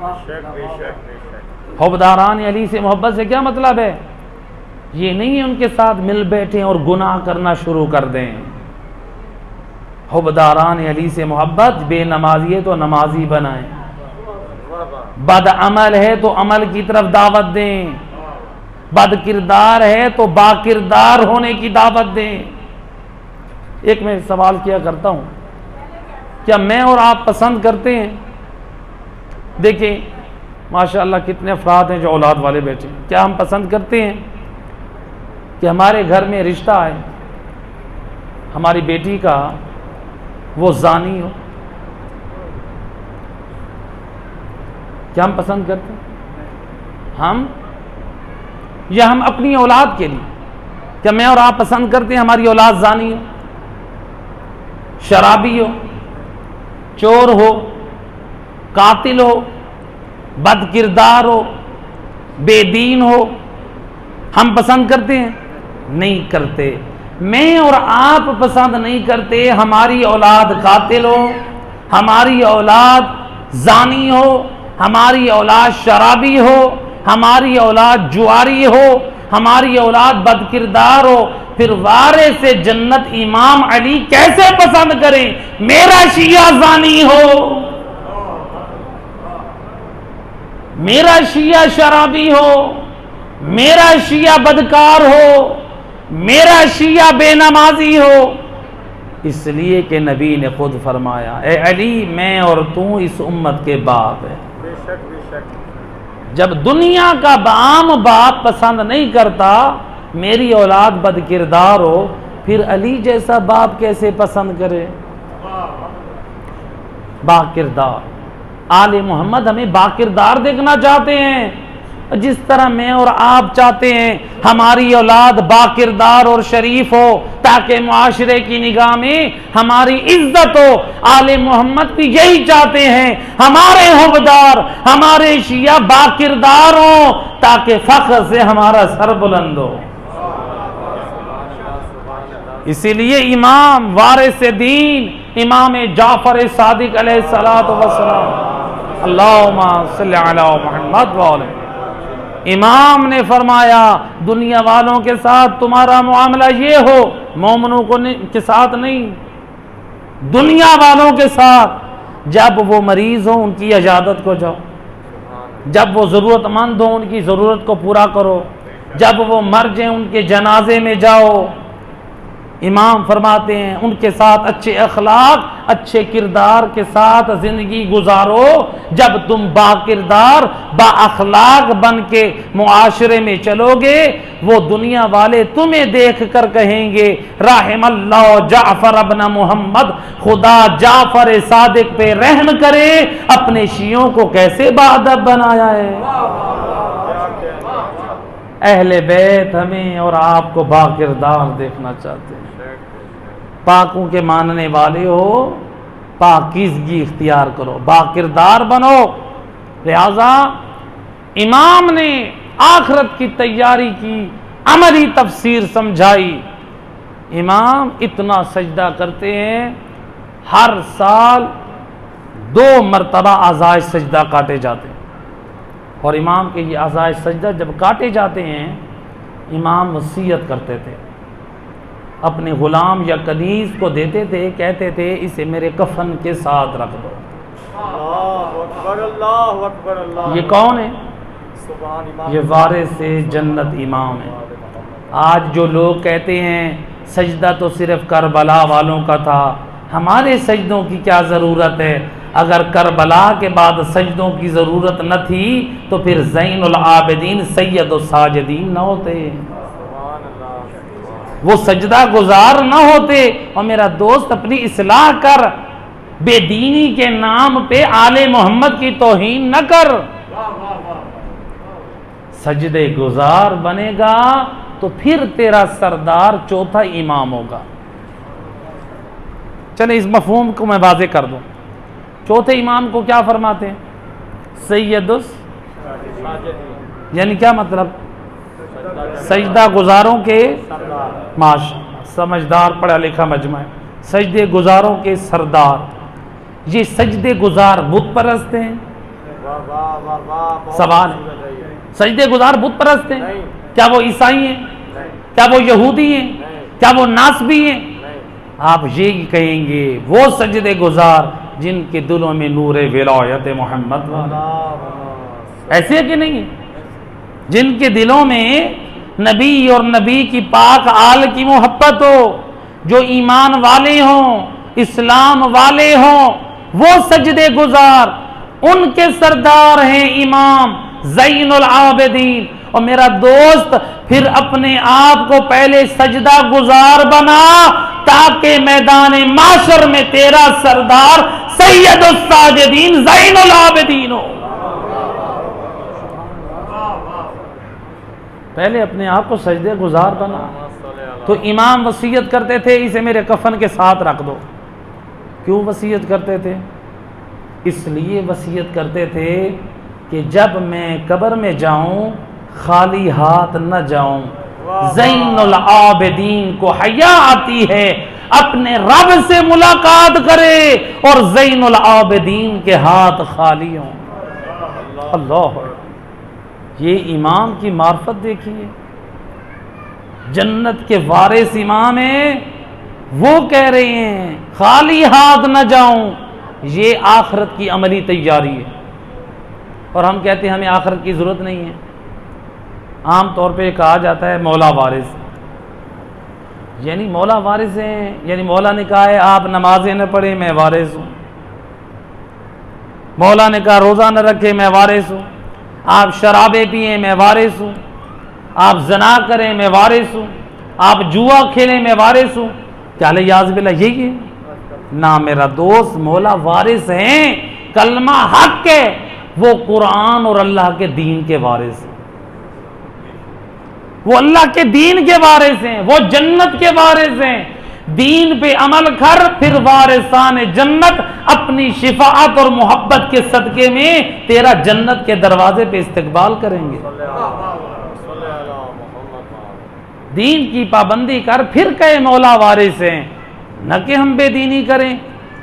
حبداران علی سے محبت سے کیا مطلب ہے؟ یہ نہیں ہے ان کے ساتھ مل بیٹھیں اور گناہ کرنا شروع کر دیں۔ حبداران علی سے محبت، بے نمازی ہے تو نمازی بنائیں، بد عمل ہے تو عمل کی طرف دعوت دیں، بد کردار ہے تو با کردار ہونے کی دعوت دیں۔ ایک میں سوال کیا کرتا ہوں، کیا میں اور آپ پسند کرتے ہیں؟ دیکھیں ماشاءاللہ کتنے افراد ہیں جو اولاد والے بیٹھے ہیں، کیا ہم پسند کرتے ہیں کہ ہمارے گھر میں رشتہ آئے، ہماری بیٹی کا وہ زانی ہو؟ کیا ہم پسند کرتے ہیں؟ ہم یا ہم اپنی اولاد کے لیے، کیا میں اور آپ پسند کرتے ہیں ہماری اولاد زانی ہو، شرابی ہو، چور ہو، قاتل ہو، بد کردار ہو، بے دین ہو؟ ہم پسند کرتے ہیں؟ نہیں کرتے۔ میں اور آپ پسند نہیں کرتے ہماری اولاد قاتل ہو، ہماری اولاد زانی ہو، ہماری اولاد شرابی ہو، ہماری اولاد جواری ہو، ہماری اولاد بد کردار ہو۔ پھر وارث جنت امام علی کیسے پسند کریں؟ میرا شیعہ زانی ہو، میرا شیعہ شرابی ہو، میرا شیعہ بدکار ہو، میرا شیعہ بے نمازی ہو۔ اس لیے کہ نبی نے خود فرمایا اے علی میں اور تو اس امت کے باپ ہے۔ جب دنیا کا عام باپ پسند نہیں کرتا میری اولاد بد کردار ہو، پھر علی جیسا باپ کیسے پسند کرے؟ با کردار، آل محمد ہمیں با کردار دیکھنا چاہتے ہیں، جس طرح میں اور آپ چاہتے ہیں ہماری اولاد با کردار اور شریف ہو تاکہ معاشرے کی نگاہ میں ہماری عزت ہو۔ آل محمد بھی یہی چاہتے ہیں ہمارے حبدار، ہمارے شیعہ با کردار ہوں تاکہ فخر سے ہمارا سر بلند ہو۔ اسی لیے امام وارث دین امام جعفر صادق علیہ الصلوۃ والسلام، اللہم صلی علی محمد وعلی، امام نے فرمایا دنیا والوں کے ساتھ تمہارا معاملہ یہ ہو، مومنوں کے ساتھ نہیں، دنیا والوں کے ساتھ جب وہ مریض ہوں ان کی عیادت کو جاؤ، جب وہ ضرورت مند ہوں ان کی ضرورت کو پورا کرو، جب وہ مر جائیں ان کے جنازے میں جاؤ۔ امام فرماتے ہیں ان کے ساتھ اچھے اخلاق، اچھے کردار کے ساتھ زندگی گزارو۔ جب تم با کردار، با اخلاق بن کے معاشرے میں چلو گے، وہ دنیا والے تمہیں دیکھ کر کہیں گے رحم اللہ جعفر ابن محمد، خدا جعفر صادق پہ رحم کرے، اپنے شیعوں کو کیسے باادب بنایا ہے۔ اہل بیت ہمیں اور آپ کو با کردار دیکھنا چاہتے ہیں۔ پاکوں کے ماننے والے ہو پاکیزگی اختیار کرو، باکردار بنو۔ لہذا امام نے آخرت کی تیاری کی، عملی تفسیر سمجھائی۔ امام اتنا سجدہ کرتے ہیں، ہر سال 2 مرتبہ اعضائے سجدہ کاٹے جاتے ہیں، اور امام کے یہ اعضائے سجدہ جب کاٹے جاتے ہیں، امام وصیت کرتے تھے، اپنے غلام یا کنیز کو دیتے تھے، کہتے تھے اسے میرے کفن کے ساتھ رکھ دو۔ اللہ اکبر، اللہ اکبر، اللہ یہ کون ہے؟ سبحان امام، یہ وارث جنت امام ہے۔ آج جو لوگ کہتے ہیں سجدہ تو صرف کربلا والوں کا تھا، ہمارے سجدوں کی کیا ضرورت ہے؟ اگر کربلا کے بعد سجدوں کی ضرورت نہ تھی تو پھر زین العابدین سید الساجدین نہ ہوتے، سبحان اللہ، وہ سجدہ گزار نہ ہوتے۔ اور میرا دوست اپنی اصلاح کر، بے دینی کے نام پہ آل محمد کی توہین نہ کر۔ سجدے گزار بنے گا تو پھر تیرا سردار چوتھا امام ہوگا۔ چلے اس مفہوم کو میں واضح کر دوں۔ چوتھے امام کو کیا فرماتے ہیں؟ سید یعنی کیا مطلب؟ سجدہ گزاروں کے سمجھدار پڑھا لکھا مجمع ہے، سجدے گزاروں کے سردار۔ یہ سجدے گزار بت پرست ہیں؟ سوال ہے، سجدے گزار بت پرست ہیں؟ کیا وہ عیسائی ہیں؟ کیا وہ یہودی ہیں؟ کیا وہ ناسبی ہیں؟ آپ یہ کہیں گے وہ سجدے گزار جن کے دلوں میں نور ولایت محمد والا، ایسے کہ نہیں ہے؟ جن کے دلوں میں نبی اور نبی کی پاک آل کی محبت ہو، جو ایمان والے ہوں، اسلام والے ہوں، وہ سجدے گزار، ان کے سردار ہیں امام زین العابدین۔ اور میرا دوست پھر اپنے آپ کو پہلے سجدہ گزار بنا تاکہ میدان معاشر میں تیرا سردار سید الساجدین زین العابدین ہو۔ پہلے اپنے آپ کو سجدے گزار بنا۔ تو امام وصیت کرتے تھے اسے میرے کفن کے ساتھ رکھ دو۔ کیوں وصیت کرتے تھے؟ اس لیے وصیت کرتے تھے کہ جب میں قبر میں جاؤں خالی ہاتھ نہ جاؤں۔ زین العابدین کو حیا آتی ہے اپنے رب سے ملاقات کرے اور زین العابدین کے ہاتھ خالی ہوں۔ اللہ، یہ امام کی معرفت دیکھیے، جنت کے وارث امام ہیں، وہ کہہ رہے ہیں خالی ہاتھ نہ جاؤں۔ یہ آخرت کی عملی تیاری ہے، اور ہم کہتے ہیں ہمیں آخرت کی ضرورت نہیں ہے۔ عام طور پہ کہا جاتا ہے مولا وارث، یعنی مولا وارث ہیں، یعنی مولا نے کہا ہے آپ نمازیں نہ پڑھیں میں وارث ہوں، مولا نے کہا روزہ نہ رکھے میں وارث ہوں، آپ شرابیں پئیں میں وارث ہوں، آپ زنا کریں میں وارث ہوں، آپ جوا کھیلیں میں وارث ہوں۔ کیا یاذ باللہ یہی ہے؟ نہ میرا دوست، مولا وارث ہیں، کلمہ حق ہے، وہ قرآن اور اللہ کے دین کے وارث ہیں، وہ اللہ کے دین کے وارث ہیں، وہ جنت کے وارث ہیں۔ دین پہ عمل کر، پھر وارثان جنت اپنی شفاعت اور محبت کے صدقے میں تیرا جنت کے دروازے پہ استقبال کریں گے۔ دین کی پابندی کر، پھر کہے مولا وارث ہیں، نہ کہ ہم بے دینی کریں،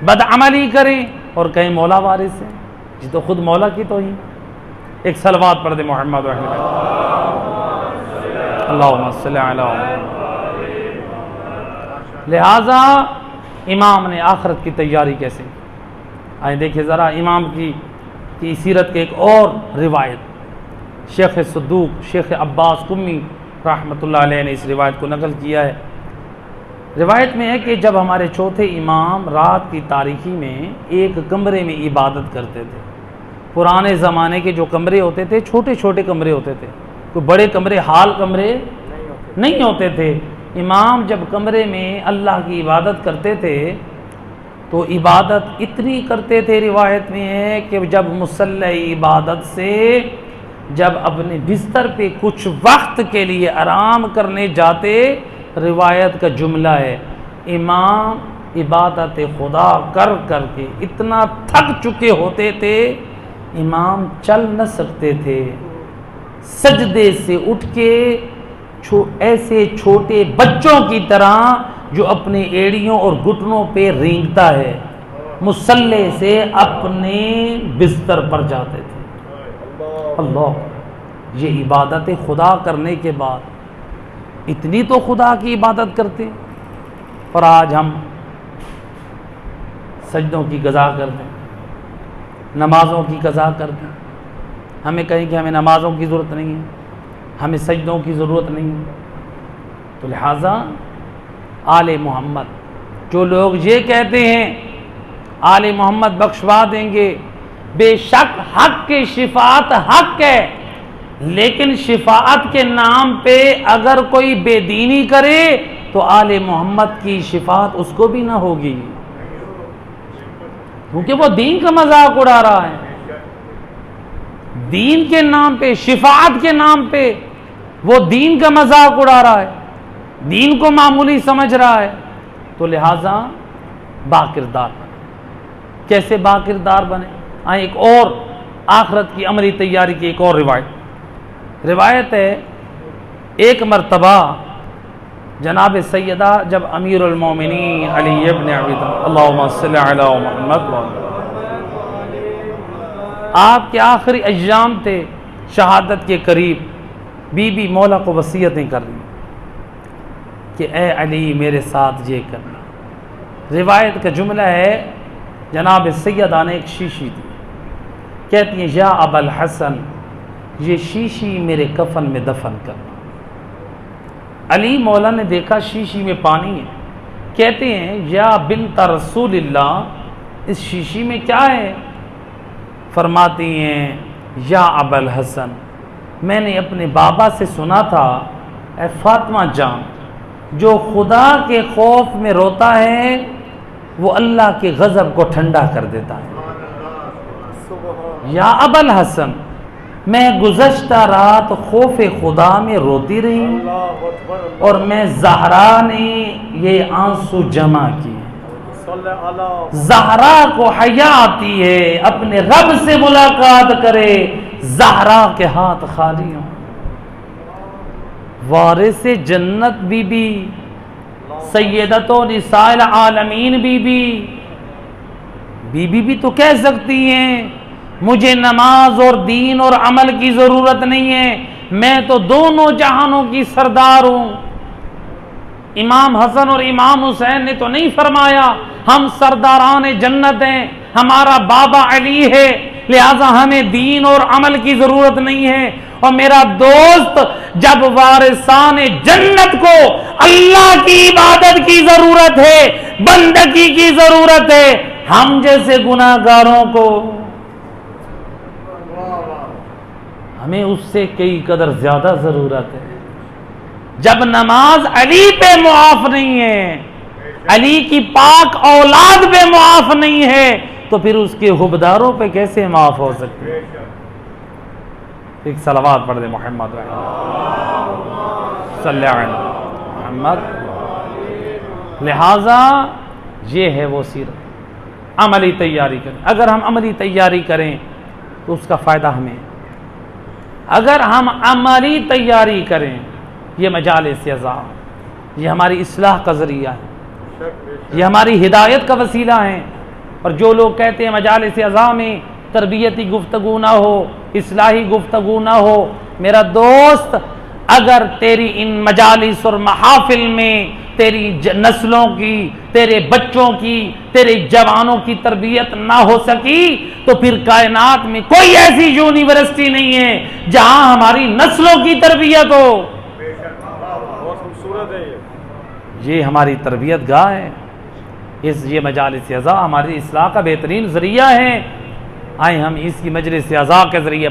بدعملی کریں اور کہیں مولا وارث ہیں۔ یہ تو خود مولا کی توہین۔ ایک صلوات پڑھ دے محمد و اللہم صلی علی محمد۔ لہٰذا امام نے آخرت کی تیاری کیسے؟ آئیں دیکھیں ذرا امام کی سیرت کے ایک اور روایت، شیخ صدوق شیخ عباس قمی رحمۃ اللہ علیہ نے اس روایت کو نقل کیا ہے۔ روایت میں ہے کہ جب ہمارے چوتھے امام رات کی تاریکی میں ایک کمرے میں عبادت کرتے تھے۔ پرانے زمانے کے جو کمرے ہوتے تھے چھوٹے چھوٹے کمرے ہوتے تھے، کوئی بڑے کمرے ہال کمرے نہیں ہوتے تھے۔ امام جب کمرے میں اللہ کی عبادت کرتے تھے تو عبادت اتنی کرتے تھے، روایت میں ہے کہ جب مصلی عبادت سے جب اپنے بستر پہ کچھ وقت کے لیے آرام کرنے جاتے، روایت کا جملہ ہے امام عبادت خدا کر کر کے اتنا تھک چکے ہوتے تھے، امام چل نہ سکتے تھے، سجدے سے اٹھ کے ایسے چھوٹے بچوں کی طرح جو اپنے ایڑیوں اور گھٹنوں پہ رینگتا ہے، مصلی سے اپنے بستر پر جاتے تھے۔ اللہ، یہ عبادت خدا کرنے کے بعد اتنی تو خدا کی عبادت کرتے، اور آج ہم سجدوں کی قضا کرتے ہیں، نمازوں کی قضا کرتے ہیں۔ ہمیں کہیں کہ ہمیں نمازوں کی ضرورت نہیں ہے، ہمیں سجدوں کی ضرورت نہیں ہے۔ تو لہٰذا آل محمد، جو لوگ یہ کہتے ہیں آل محمد بخشوا دیں گے، بے شک حق کی شفاعت حق ہے، لیکن شفاعت کے نام پہ اگر کوئی بے دینی کرے تو آل محمد کی شفاعت اس کو بھی نہ ہوگی، کیونکہ وہ دین کا مذاق اڑا رہا ہے۔ دین کے نام پہ، شفاعت کے نام پہ وہ دین کا مذاق اڑا رہا ہے، دین کو معمولی سمجھ رہا ہے۔ تو لہٰذا باکردار بنے۔ کیسے باکردار بنے؟ ایک اور آخرت کی عملی تیاری کی ایک اور روایت ہے، ایک مرتبہ جناب سیدہ جب امیر المومنین علی ابن ابی طالب اللہم صلی علی محمد، آپ کے آخری ایام تھے شہادت کے قریب، بی بی مولا کو وصیتیں کر رہی کہ اے علی میرے ساتھ یہ کرنا۔ روایت کا جملہ ہے جناب سیدہ نے ایک شیشی دی، کہتی ہیں یا ابا الحسن، یہ شیشی میرے کفن میں دفن کرنا۔ علی مولا نے دیکھا شیشی میں پانی ہے، کہتے ہیں یا بنت رسول اللہ، اس شیشی میں کیا ہے؟ فرماتی ہیں یا ابا الحسن، میں نے اپنے بابا سے سنا تھا اے فاطمہ جان، جو خدا کے خوف میں روتا ہے وہ اللہ کے غضب کو ٹھنڈا کر دیتا ہے۔ یا ابا الحسن، میں گزشتہ رات خوف خدا میں روتی رہی اور میں زہرا نے یہ آنسو جمع کیے۔ زہرا کو حیا آتی ہے اپنے رب سے ملاقات کرے، زہرا کے ہاتھ خالی ہوں۔ وارث جنت بی بی، سیدۃ نساء العالمین بی بی بھی تو کہہ سکتی ہیں مجھے نماز اور دین اور عمل کی ضرورت نہیں ہے، میں تو دونوں جہانوں کی سردار ہوں۔ امام حسن اور امام حسین نے تو نہیں فرمایا ہم سرداران جنت ہیں، ہمارا بابا علی ہے لہذا ہمیں دین اور عمل کی ضرورت نہیں ہے۔ اور میرا دوست، جب وارثان جنت کو اللہ کی عبادت کی ضرورت ہے، بندگی کی ضرورت ہے، ہم جیسے گناہ گاروں کو ہمیں اس سے کئی قدر زیادہ ضرورت ہے۔ جب نماز علی پہ معاف نہیں ہے، علی کی پاک اولاد پہ معاف نہیں ہے، تو پھر اس کے حبداروں پہ کیسے معاف ہو سکتی ہے؟ ایک صلوات پڑھ دے محمد صلی اللہ علیہ محمد۔ لہذا یہ ہے وہ سیرت، عملی تیاری کریں۔ اگر ہم عملی تیاری کریں تو اس کا فائدہ ہمیں، اگر ہم عملی تیاری کریں، یہ مجالس اعظا، یہ ہماری اصلاح کا ذریعہ ہے، یہ ہماری ہدایت کا وسیلہ ہے۔ اور جو لوگ کہتے ہیں مجالس اعظا میں تربیتی گفتگو نہ ہو، اصلاحی گفتگو نہ ہو، میرا دوست، اگر تیری ان مجالس اور محافل میں تیری نسلوں کی، تیرے بچوں کی، تیرے جوانوں کی تربیت نہ ہو سکی تو پھر کائنات میں کوئی ایسی یونیورسٹی نہیں ہے جہاں ہماری نسلوں کی تربیت ہو۔ یہ ہماری تربیت گاہ ہے، یہ مجالس اعظا ہماری اصلاح کا بہترین ذریعہ ہے۔ آئیں ہم اس کی مجلس اعظا کے ذریعے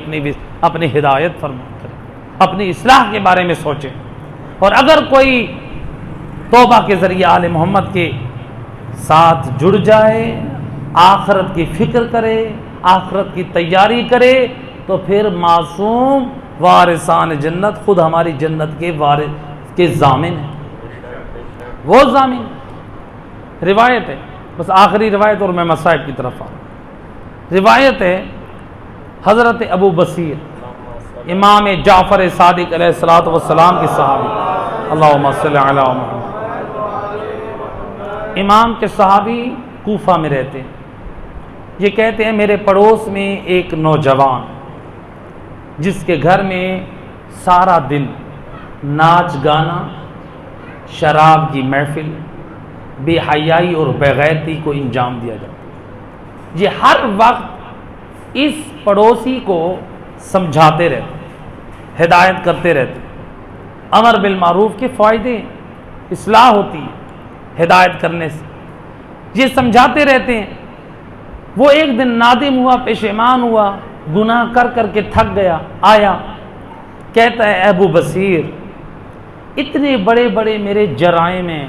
اپنی ہدایت فرما کریں، اپنی اصلاح کے بارے میں سوچیں۔ اور اگر کوئی توبہ کے ذریعے آل محمد کے ساتھ جڑ جائے، آخرت کی فکر کرے، آخرت کی تیاری کرے، تو پھر معصوم وارثان جنت خود ہماری جنت کے وارث کے ضامن ہیں، وہ ضامن۔ روایت ہے، بس آخری روایت اور میں مصائب کی طرف آ رہا ہوں۔ روایت ہے حضرت ابو بصیر امام جعفر صادق علیہ الصلوۃ والسلام کے صحابی، اللہم صلی علی محمد، امام کے صحابی کوفہ میں رہتے ہیں۔ یہ کہتے ہیں میرے پڑوس میں ایک نوجوان جس کے گھر میں سارا دن ناچ گانا، شراب کی محفل، بے حیائی اور بے غیرتی کو انجام دیا جاتا ہے۔ یہ ہر وقت اس پڑوسی کو سمجھاتے رہتے، ہدایت کرتے رہتے، امر بالمعروف کے فائدے، اصلاح ہوتی ہے ہدایت کرنے سے، یہ سمجھاتے رہتے ہیں۔ وہ ایک دن نادم ہوا، پشیمان ہوا، گناہ کر کر کے تھک گیا، آیا کہتا ہے ابو بصیر اتنے بڑے بڑے میرے جرائم ہیں،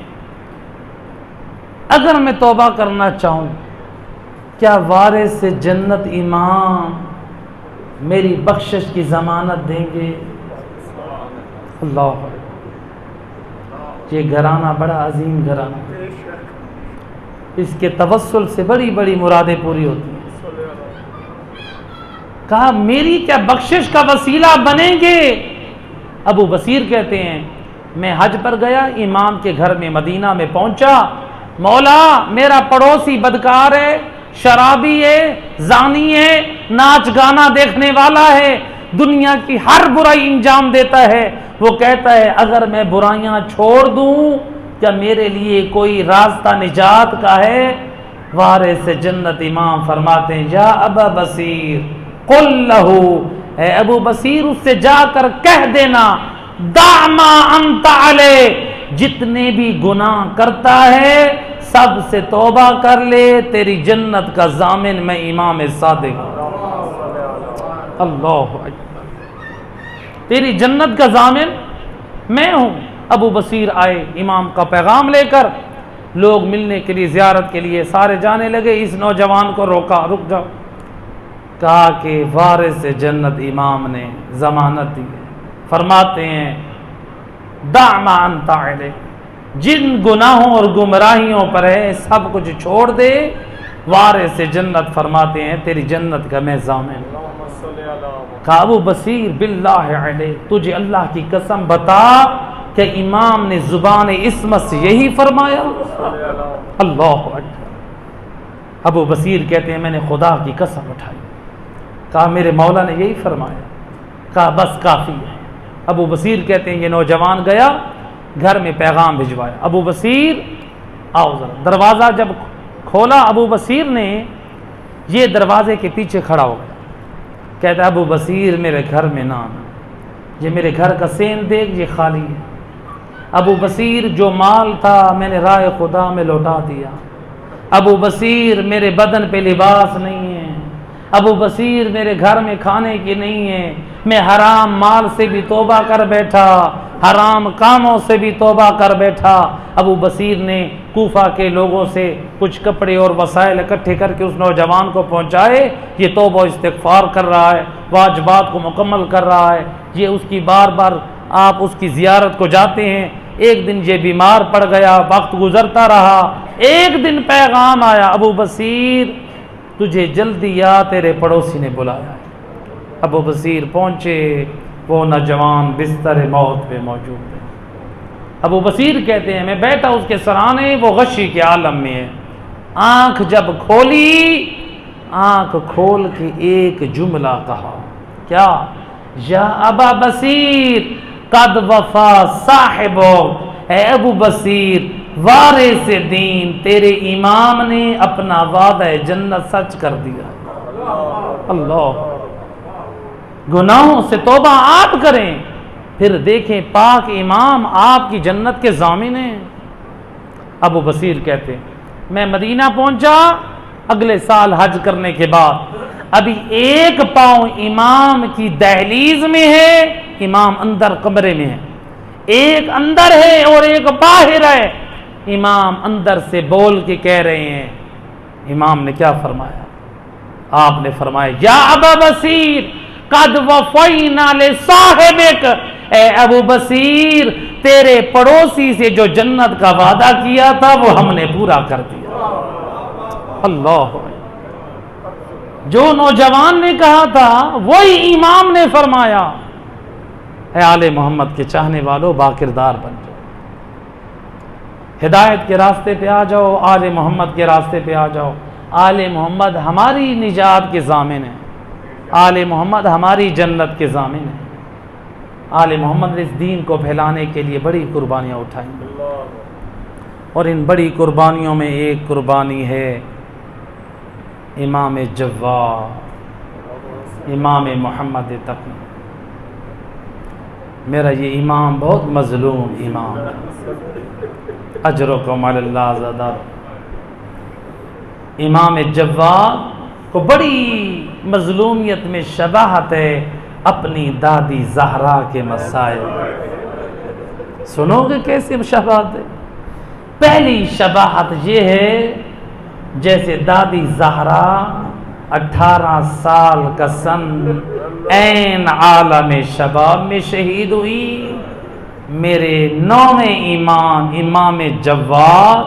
اگر میں توبہ کرنا چاہوں کیا وارث جنت امام میری بخشش کی ضمانت دیں گے؟ اللہ، یہ گھرانہ بڑا عظیم گھرانہ، اس کے توسل سے بڑی بڑی مرادیں پوری ہوتی ہیں۔ کہا میری کیا بخشش کا وسیلہ بنیں گے؟ ابو بصیر کہتے ہیں میں حج پر گیا، امام کے گھر میں مدینہ میں پہنچا، مولا میرا پڑوسی بدکار ہے، شرابی ہے، زانی ہے، ناچ گانا دیکھنے والا ہے، دنیا کی ہر برائی انجام دیتا ہے۔ وہ کہتا ہے اگر میں برائیاں چھوڑ دوں کیا میرے لیے کوئی راستہ نجات کا ہے؟ وارث جنت امام فرماتے ہیں یا ابا بصیر قل لہو، اے ابو بصیر اس سے جا کر کہہ دینا دع ما انت علیہ، جتنے بھی گناہ کرتا ہے سب سے توبہ کر لے، تیری جنت کا ضامن میں امام صادق ہوں۔ اللہ اکبر، تیری جنت کا ضامن میں ہوں۔ ابو بصیر آئے امام کا پیغام لے کر، لوگ ملنے کے لیے، زیارت کے لیے سارے جانے لگے، اس نوجوان کو روکا، رک جاؤ، کہا کہ وارث جنت امام نے ضمانت دی ہے، فرماتے ہیں دع ما انت علیہ، جن گناہوں اور گمراہیوں پر ہے سب کچھ چھوڑ دے، وارث جنت فرماتے ہیں تیری جنت کا میں ضامن۔ کہا ابو بصیر باللہ علیہ، تجھے اللہ کی قسم بتا کہ امام نے زبان عصمت سے یہی فرمایا؟ اللہ اکبر۔ ابو بصیر کہتے ہیں میں نے خدا کی قسم اٹھائی، کہا میرے مولا نے یہی فرمایا، کہا بس کافی ہے۔ ابو بصیر کہتے ہیں یہ نوجوان گیا گھر میں پیغام بھجوایا، ابو بصیر آؤ ذرا، دروازہ جب کھولا ابو بصیر نے، یہ دروازے کے پیچھے کھڑا ہو گیا، کہتا ابو بصیر میرے گھر میں نہ آنا، یہ میرے گھر کا سین دیکھ یہ خالی ہے، ابو بصیر جو مال تھا میں نے راہ خدا میں لوٹا دیا، ابو بصیر میرے بدن پہ لباس نہیں ہے، ابو بصیر میرے گھر میں کھانے کی نہیں ہے، میں حرام مال سے بھی توبہ کر بیٹھا، حرام کاموں سے بھی توبہ کر بیٹھا۔ ابو بصیر نے کوفہ کے لوگوں سے کچھ کپڑے اور وسائل اکٹھے کر کے اس نوجوان کو پہنچائے، یہ توبہ استغفار کر رہا ہے، واجبات کو مکمل کر رہا ہے، یہ اس کی بار بار آپ اس کی زیارت کو جاتے ہیں۔ ایک دن یہ بیمار پڑ گیا، وقت گزرتا رہا، ایک دن پیغام آیا ابو بصیر تجھے جلدی آ، تیرے پڑوسی نے بلایا ہے۔ ابو بصیر پہنچے، وہ نوجوان بستر موت پہ موجود ہے۔ ابو بصیر کہتے ہیں میں بیٹھا اس کے سرانے، وہ غشی کے عالم میں ہے۔ آنکھ جب کھولی، آنکھ کھول کے ایک جملہ کہا، کیا؟ یا ابا بصیر قد وفا صاحبو، اے ابو بصیر وارث دین تیرے امام نے اپنا وعدہ جنت سچ کر دیا۔ اللہ، گناہوں سے توبہ آپ کریں، پھر دیکھیں پاک امام آپ کی جنت کے ضامن ہیں۔ ابو بصیر کہتے ہیں میں مدینہ پہنچا اگلے سال حج کرنے کے بعد، ابھی ایک پاؤں امام کی دہلیز میں ہے، امام اندر کمرے میں ہے، ایک اندر ہے اور ایک باہر ہے۔ امام اندر سے بول کے کہہ رہے ہیں، امام نے کیا فرمایا؟ آپ نے فرمایا یا ابا بصیر قد وفینا لصاحبک، اے ابو بصیر تیرے پڑوسی سے جو جنت کا وعدہ کیا تھا وہ ہم نے پورا کر دیا۔ اللہ، جو نوجوان نے کہا تھا وہی امام نے فرمایا، اے آل محمد کے چاہنے والوں باکردار بن جاؤ، ہدایت کے راستے پہ آ جاؤ، آل محمد کے راستے پہ آ جاؤ۔ آل محمد ہماری نجات کے ضامن ہے، آل محمد ہماری جنت کے ضامن ہے۔ آل محمد نے اس دین کو پھیلانے کے لیے بڑی قربانیاں اٹھائیں، اور ان بڑی قربانیوں میں ایک قربانی ہے امام جواد، امام محمد تقی۔ میرا یہ امام بہت مظلوم امام ہے، اجرکم علی اللہ زادہ۔ امام جواد کو بڑی مظلومیت میں شباہت ہے اپنی دادی زہرا کے مسائل۔ سنو گے کیسے شباہت ہے؟ پہلی شباہت یہ ہے جیسے دادی زہرا 18 سال کا سن عین عالم شباب میں شہید ہوئی، میرے 9ویں امام امام جواد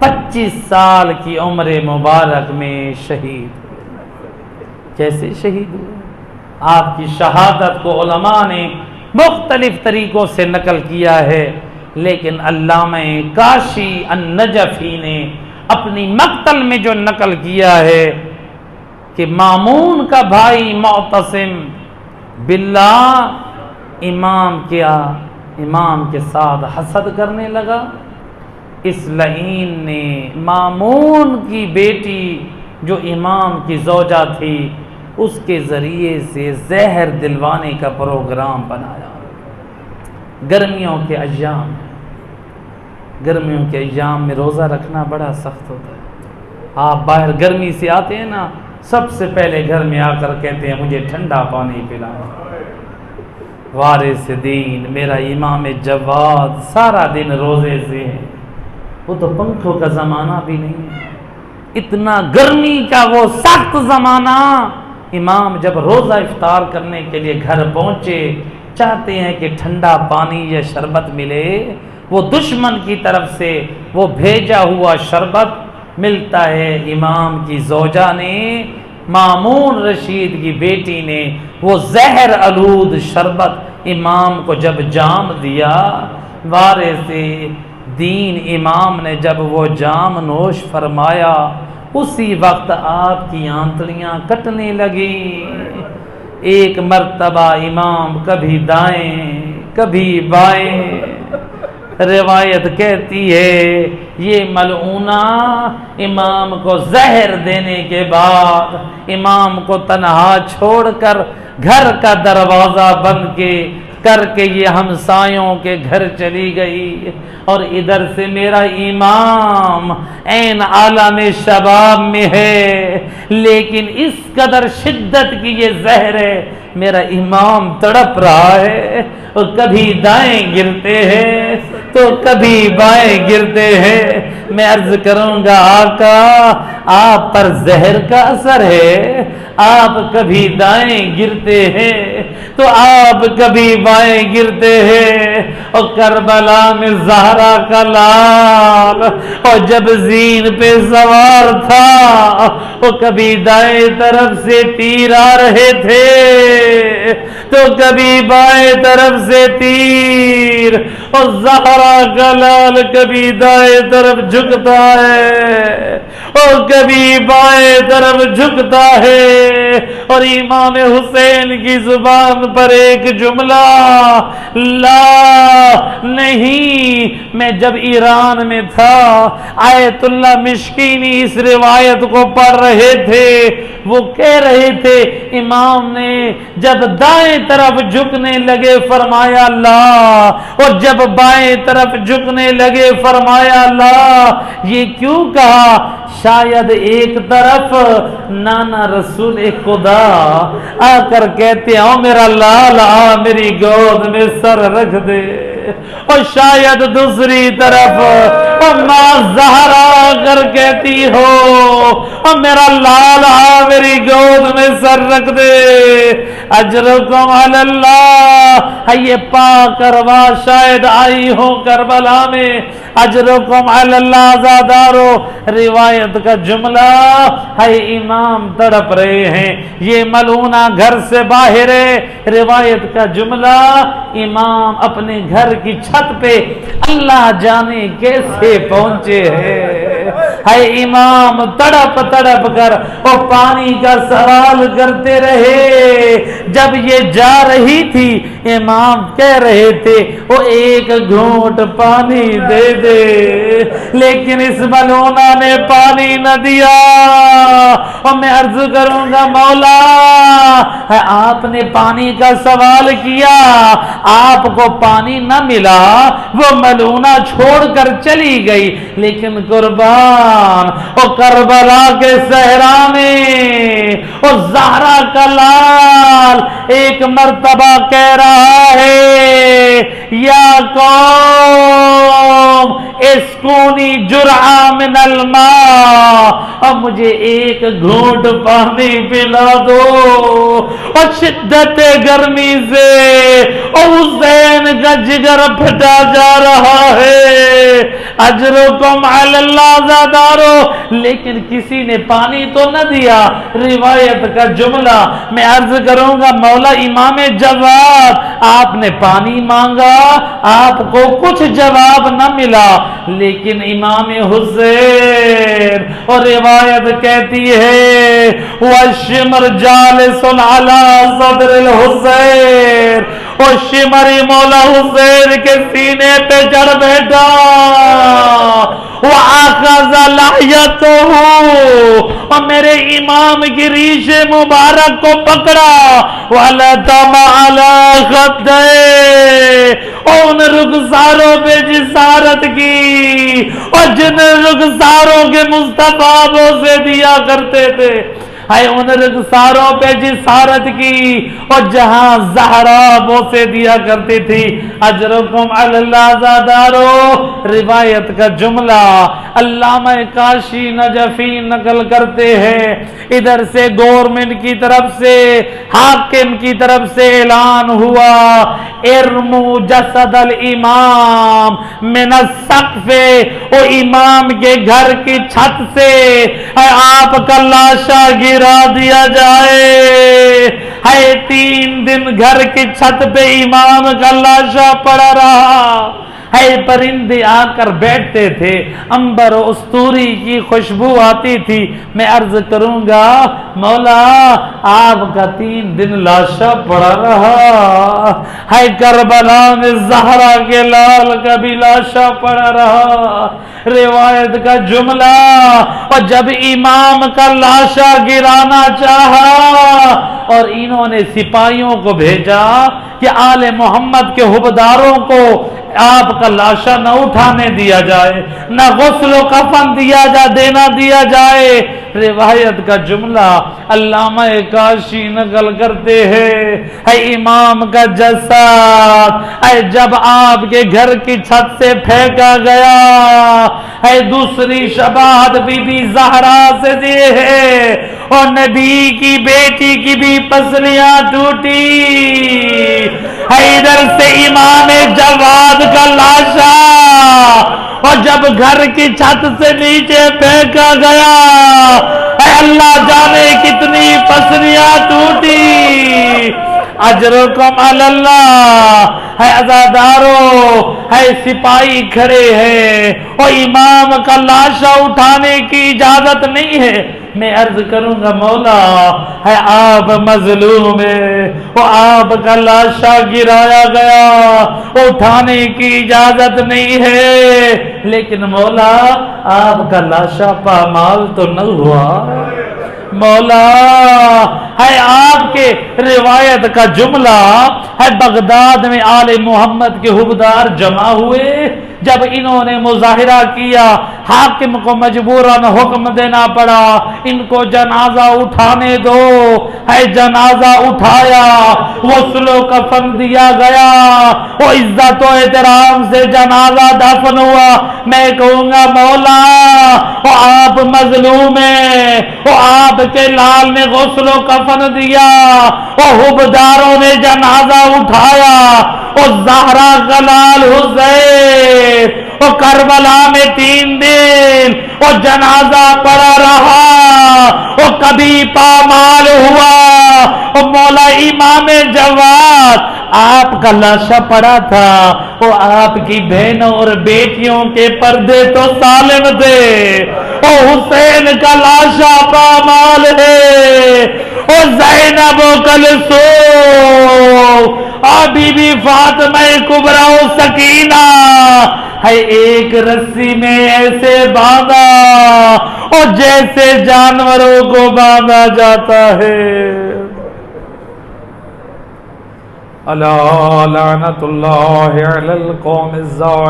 25 سال کی عمر مبارک میں شہید ہوئے۔ کیسے شہید ہوئے؟ آپ کی شہادت کو علماء نے مختلف طریقوں سے نقل کیا ہے، لیکن علامہ کاشی النجفی نے اپنی مقتل میں جو نقل کیا ہے کہ مامون کا بھائی معتصم باللہ امام کے ساتھ حسد کرنے لگا، اس لعین نے مامون کی بیٹی جو امام کی زوجہ تھی اس کے ذریعے سے زہر دلوانے کا پروگرام بنایا۔ گرمیوں کے ایام میں روزہ رکھنا بڑا سخت ہوتا ہے۔ آپ باہر گرمی سے آتے ہیں نا، سب سے پہلے گھر میں آ کر کہتے ہیں مجھے ٹھنڈا پانی پلانا۔ وارث دین میرا امام جواد سارا دن روزے سے ہے، وہ تو پنکھوں کا زمانہ بھی نہیں ہے، اتنا گرمی کا وہ سخت زمانہ۔ امام جب روزہ افطار کرنے کے لیے گھر پہنچے، چاہتے ہیں کہ ٹھنڈا پانی یا شربت ملے، وہ دشمن کی طرف سے وہ بھیجا ہوا شربت ملتا ہے۔ امام کی زوجہ نے، مامون رشید کی بیٹی نے، وہ زہر آلود شربت امام کو جب جام دیا، وارث دین امام نے جب وہ جام نوش فرمایا، اسی وقت آپ کی آنتڑیاں کٹنے لگی۔ ایک مرتبہ امام کبھی دائیں کبھی بائیں، روایت کہتی ہے یہ ملعونہ امام کو زہر دینے کے بعد امام کو تنہا چھوڑ کر گھر کا دروازہ بند کر کے یہ ہمسایوں کے گھر چلی گئی، اور ادھر سے میرا امام عین عالم شباب میں ہے، لیکن اس قدر شدت کی یہ زہر ہے، میرا امام تڑپ رہا ہے، اور کبھی دائیں گرتے ہیں تو کبھی بائیں گرتے ہیں۔ میں عرض کروں گا آقا آپ پر زہر کا اثر ہے، آپ کبھی دائیں گرتے ہیں تو آپ کبھی بائیں گرتے ہیں، اور کربلا میں زہرا کا لال اور جب زین پہ سوار تھا وہ کبھی دائیں طرف سے تیر آ رہے تھے تو کبھی بائیں طرف سے تیر، اور زہرا کا لال کبھی دائیں طرف جھکتا ہے اور کبھی بائیں طرف جھکتا ہے، اور امام حسین کی زبان پر ایک جملہ لا نہیں۔ میں جب ایران میں تھا آیت اللہ مشکینی اس روایت کو پڑھ رہے تھے، وہ کہہ رہے تھے امام نے جب دائیں طرف جھکنے لگے فرمایا اللہ، اور جب بائیں طرف جھکنے لگے فرمایا اللہ۔ یہ کیوں کہا؟ شاید ایک طرف نانا رسول خدا آ کر کہتے ہیں میرا لال آ میری گود میں سر رکھ دے، اور شاید دوسری طرف ماں زہرا کر کہتی ہو میرا لالا میری گود میں سر رکھ دے، اجرکم علی اللہ، یہ پاک ارواح شاید آئی ہو کربلا میں، اجرکم علی اللہ آزادارو، روایت کا جملہ ہے، امام تڑپ رہے ہیں، یہ ملونہ گھر سے باہر ہے، روایت کا جملہ امام اپنے گھر کی چھت پہ اللہ جانے کیسے پہنچے ہے امام تڑپ تڑپ کر وہ پانی کا سوال کرتے رہے، جب یہ جا رہی تھی امام کہہ رہے تھے وہ ایک گھونٹ پانی دے دے، لیکن اس ملونہ نے پانی نہ دیا، اور میں عرض کروں گا مولا آپ نے پانی کا سوال کیا، آپ کو پانی نہ ملا، وہ ملونہ چھوڑ کر چلی گئی، لیکن قربان وہ کربلا کے صحرا میں وہ زہرا کا لال ایک مرتبہ کہہ رہا ہے یا قوم اسکونی جرعہ من الماء، اب مجھے ایک گھونٹ پانی پلا دو، اور شدت گرمی سے حسین کا جگر پھٹا جا رہا ہے، اجرکم علی اللہ زادارو، لیکن کسی نے پانی تو نہ دیا، روایت کا جملہ میں عرض کروں گا مولا امام جواد آپ نے پانی مانگا، آپ کو کچھ جواب نہ ملا، لیکن امام حسین اور روایت کہتی ہے وَالشِّمْرُ جَالِسٌ عَلَى صَدْرِ الْحُسَيْنِ، اور شمری مولا حسین کے سینے پہ چڑھ بیٹھا، وَأَخَذَ لَحْيَتَهُ، اور میرے امام کی ریش مبارک کو پکڑا، وَلَطَمَ عَلَى خَدَّيْهِ، اور ان رخساروں پہ جسارت کی، اور جن رخساروں کے مصطفیٰ بوسے دیا کرتے تھے، ہے ان رخساروں پہ جسارت کی، اور جہاں زہرا بوسے دیا کرتی تھی، اجرکم علی اللہ زادارو، روایت کا جملہ علامہ کاشی نجفی نقل کرتے ہیں، ادھر سے گورنمنٹ کی طرف سے حاکم کی طرف سے اعلان ہوا ارمو جسد الامام من السقف، او امام کے گھر کی چھت سے آپ کا لاشا گرا دیا جائے، ہے 3 دن گھر کی چھت پہ امام کا لاشا پڑا رہا، ہے پرندے آ کر بیٹھتے تھے، عنبر و استوری کی خوشبو آتی تھی، میں عرض کروں گا مولا آپ کا 3 دن لاشا پڑا رہا، ہے کربلا میں زہرا کے لال کا بھی لاشا پڑا رہا، روایت کا جملہ، اور جب امام کا لاشا گرانا چاہا اور انہوں نے سپاہیوں کو بھیجا کہ آل محمد کے حبداروں کو آپ کا لاشا نہ اٹھانے دیا جائے، نہ غسل و کفن دینا دیا جائے، روایت کا جملہ علامہ کاشی نقل کرتے ہیں، ہے امام کا جسد جب آپ کے گھر کی چھت سے پھینکا گیا، ہے دوسری شباہت بی بی زہرا سے دیے ہے، اور نبی کی بیٹی کی بھی پسلیاں ٹوٹی، ہے ادھر سے امام جواد کا لاشا، اور جب گھر کی چھت سے نیچے پھینکا گیا، اے اللہ جانے کتنی پسلیاں ٹوٹی، اجرکم علی اللہ، ہے عزادارو، ہے سپاہی کھڑے ہیں اور امام کا لاشا اٹھانے کی اجازت نہیں ہے، میں عرض کروں گا مولا ہے آپ مظلوم ہے، وہ آپ کا لاشا گرایا گیا، اٹھانے کی اجازت نہیں ہے، لیکن مولا آپ کا لاشا پامال تو نہ ہوا، مولا ہے آپ کے روایت کا جملہ ہے، بغداد میں آل محمد کے حبدار جمع ہوئے، جب انہوں نے مظاہرہ کیا حاکم کو مجبوراً حکم دینا پڑا ان کو جنازہ اٹھانے دو، ہے جنازہ اٹھایا، غسل و کفن دیا گیا، وہ عزت و احترام سے جنازہ دفن ہوا۔ میں کہوں گا مولا وہ آپ مظلوم ہیں، وہ آپ کے لال نے غسل و کفن دیا، وہ حبداروں نے جنازہ اٹھایا، وہ زہرا کا لال حسین وہ کربلا میں 3 دن وہ جنازہ پڑا رہا، وہ کبھی پامال ہوا۔ وہ مولا امام جواد آپ کا لاشا پڑا تھا، وہ آپ کی بہنوں اور بیٹیوں کے پردے تو سالم تھے، وہ حسین کا لاشا پامال ہے، وہ زینب و کلثوم اور بی بی فاطمہ کبریٰ و سکینہ ہے ایک رسی میں ایسے باندھا اور جیسے جانوروں کو باندھا جاتا ہے۔ الا لعنت اللہ علی القوم الظالمین۔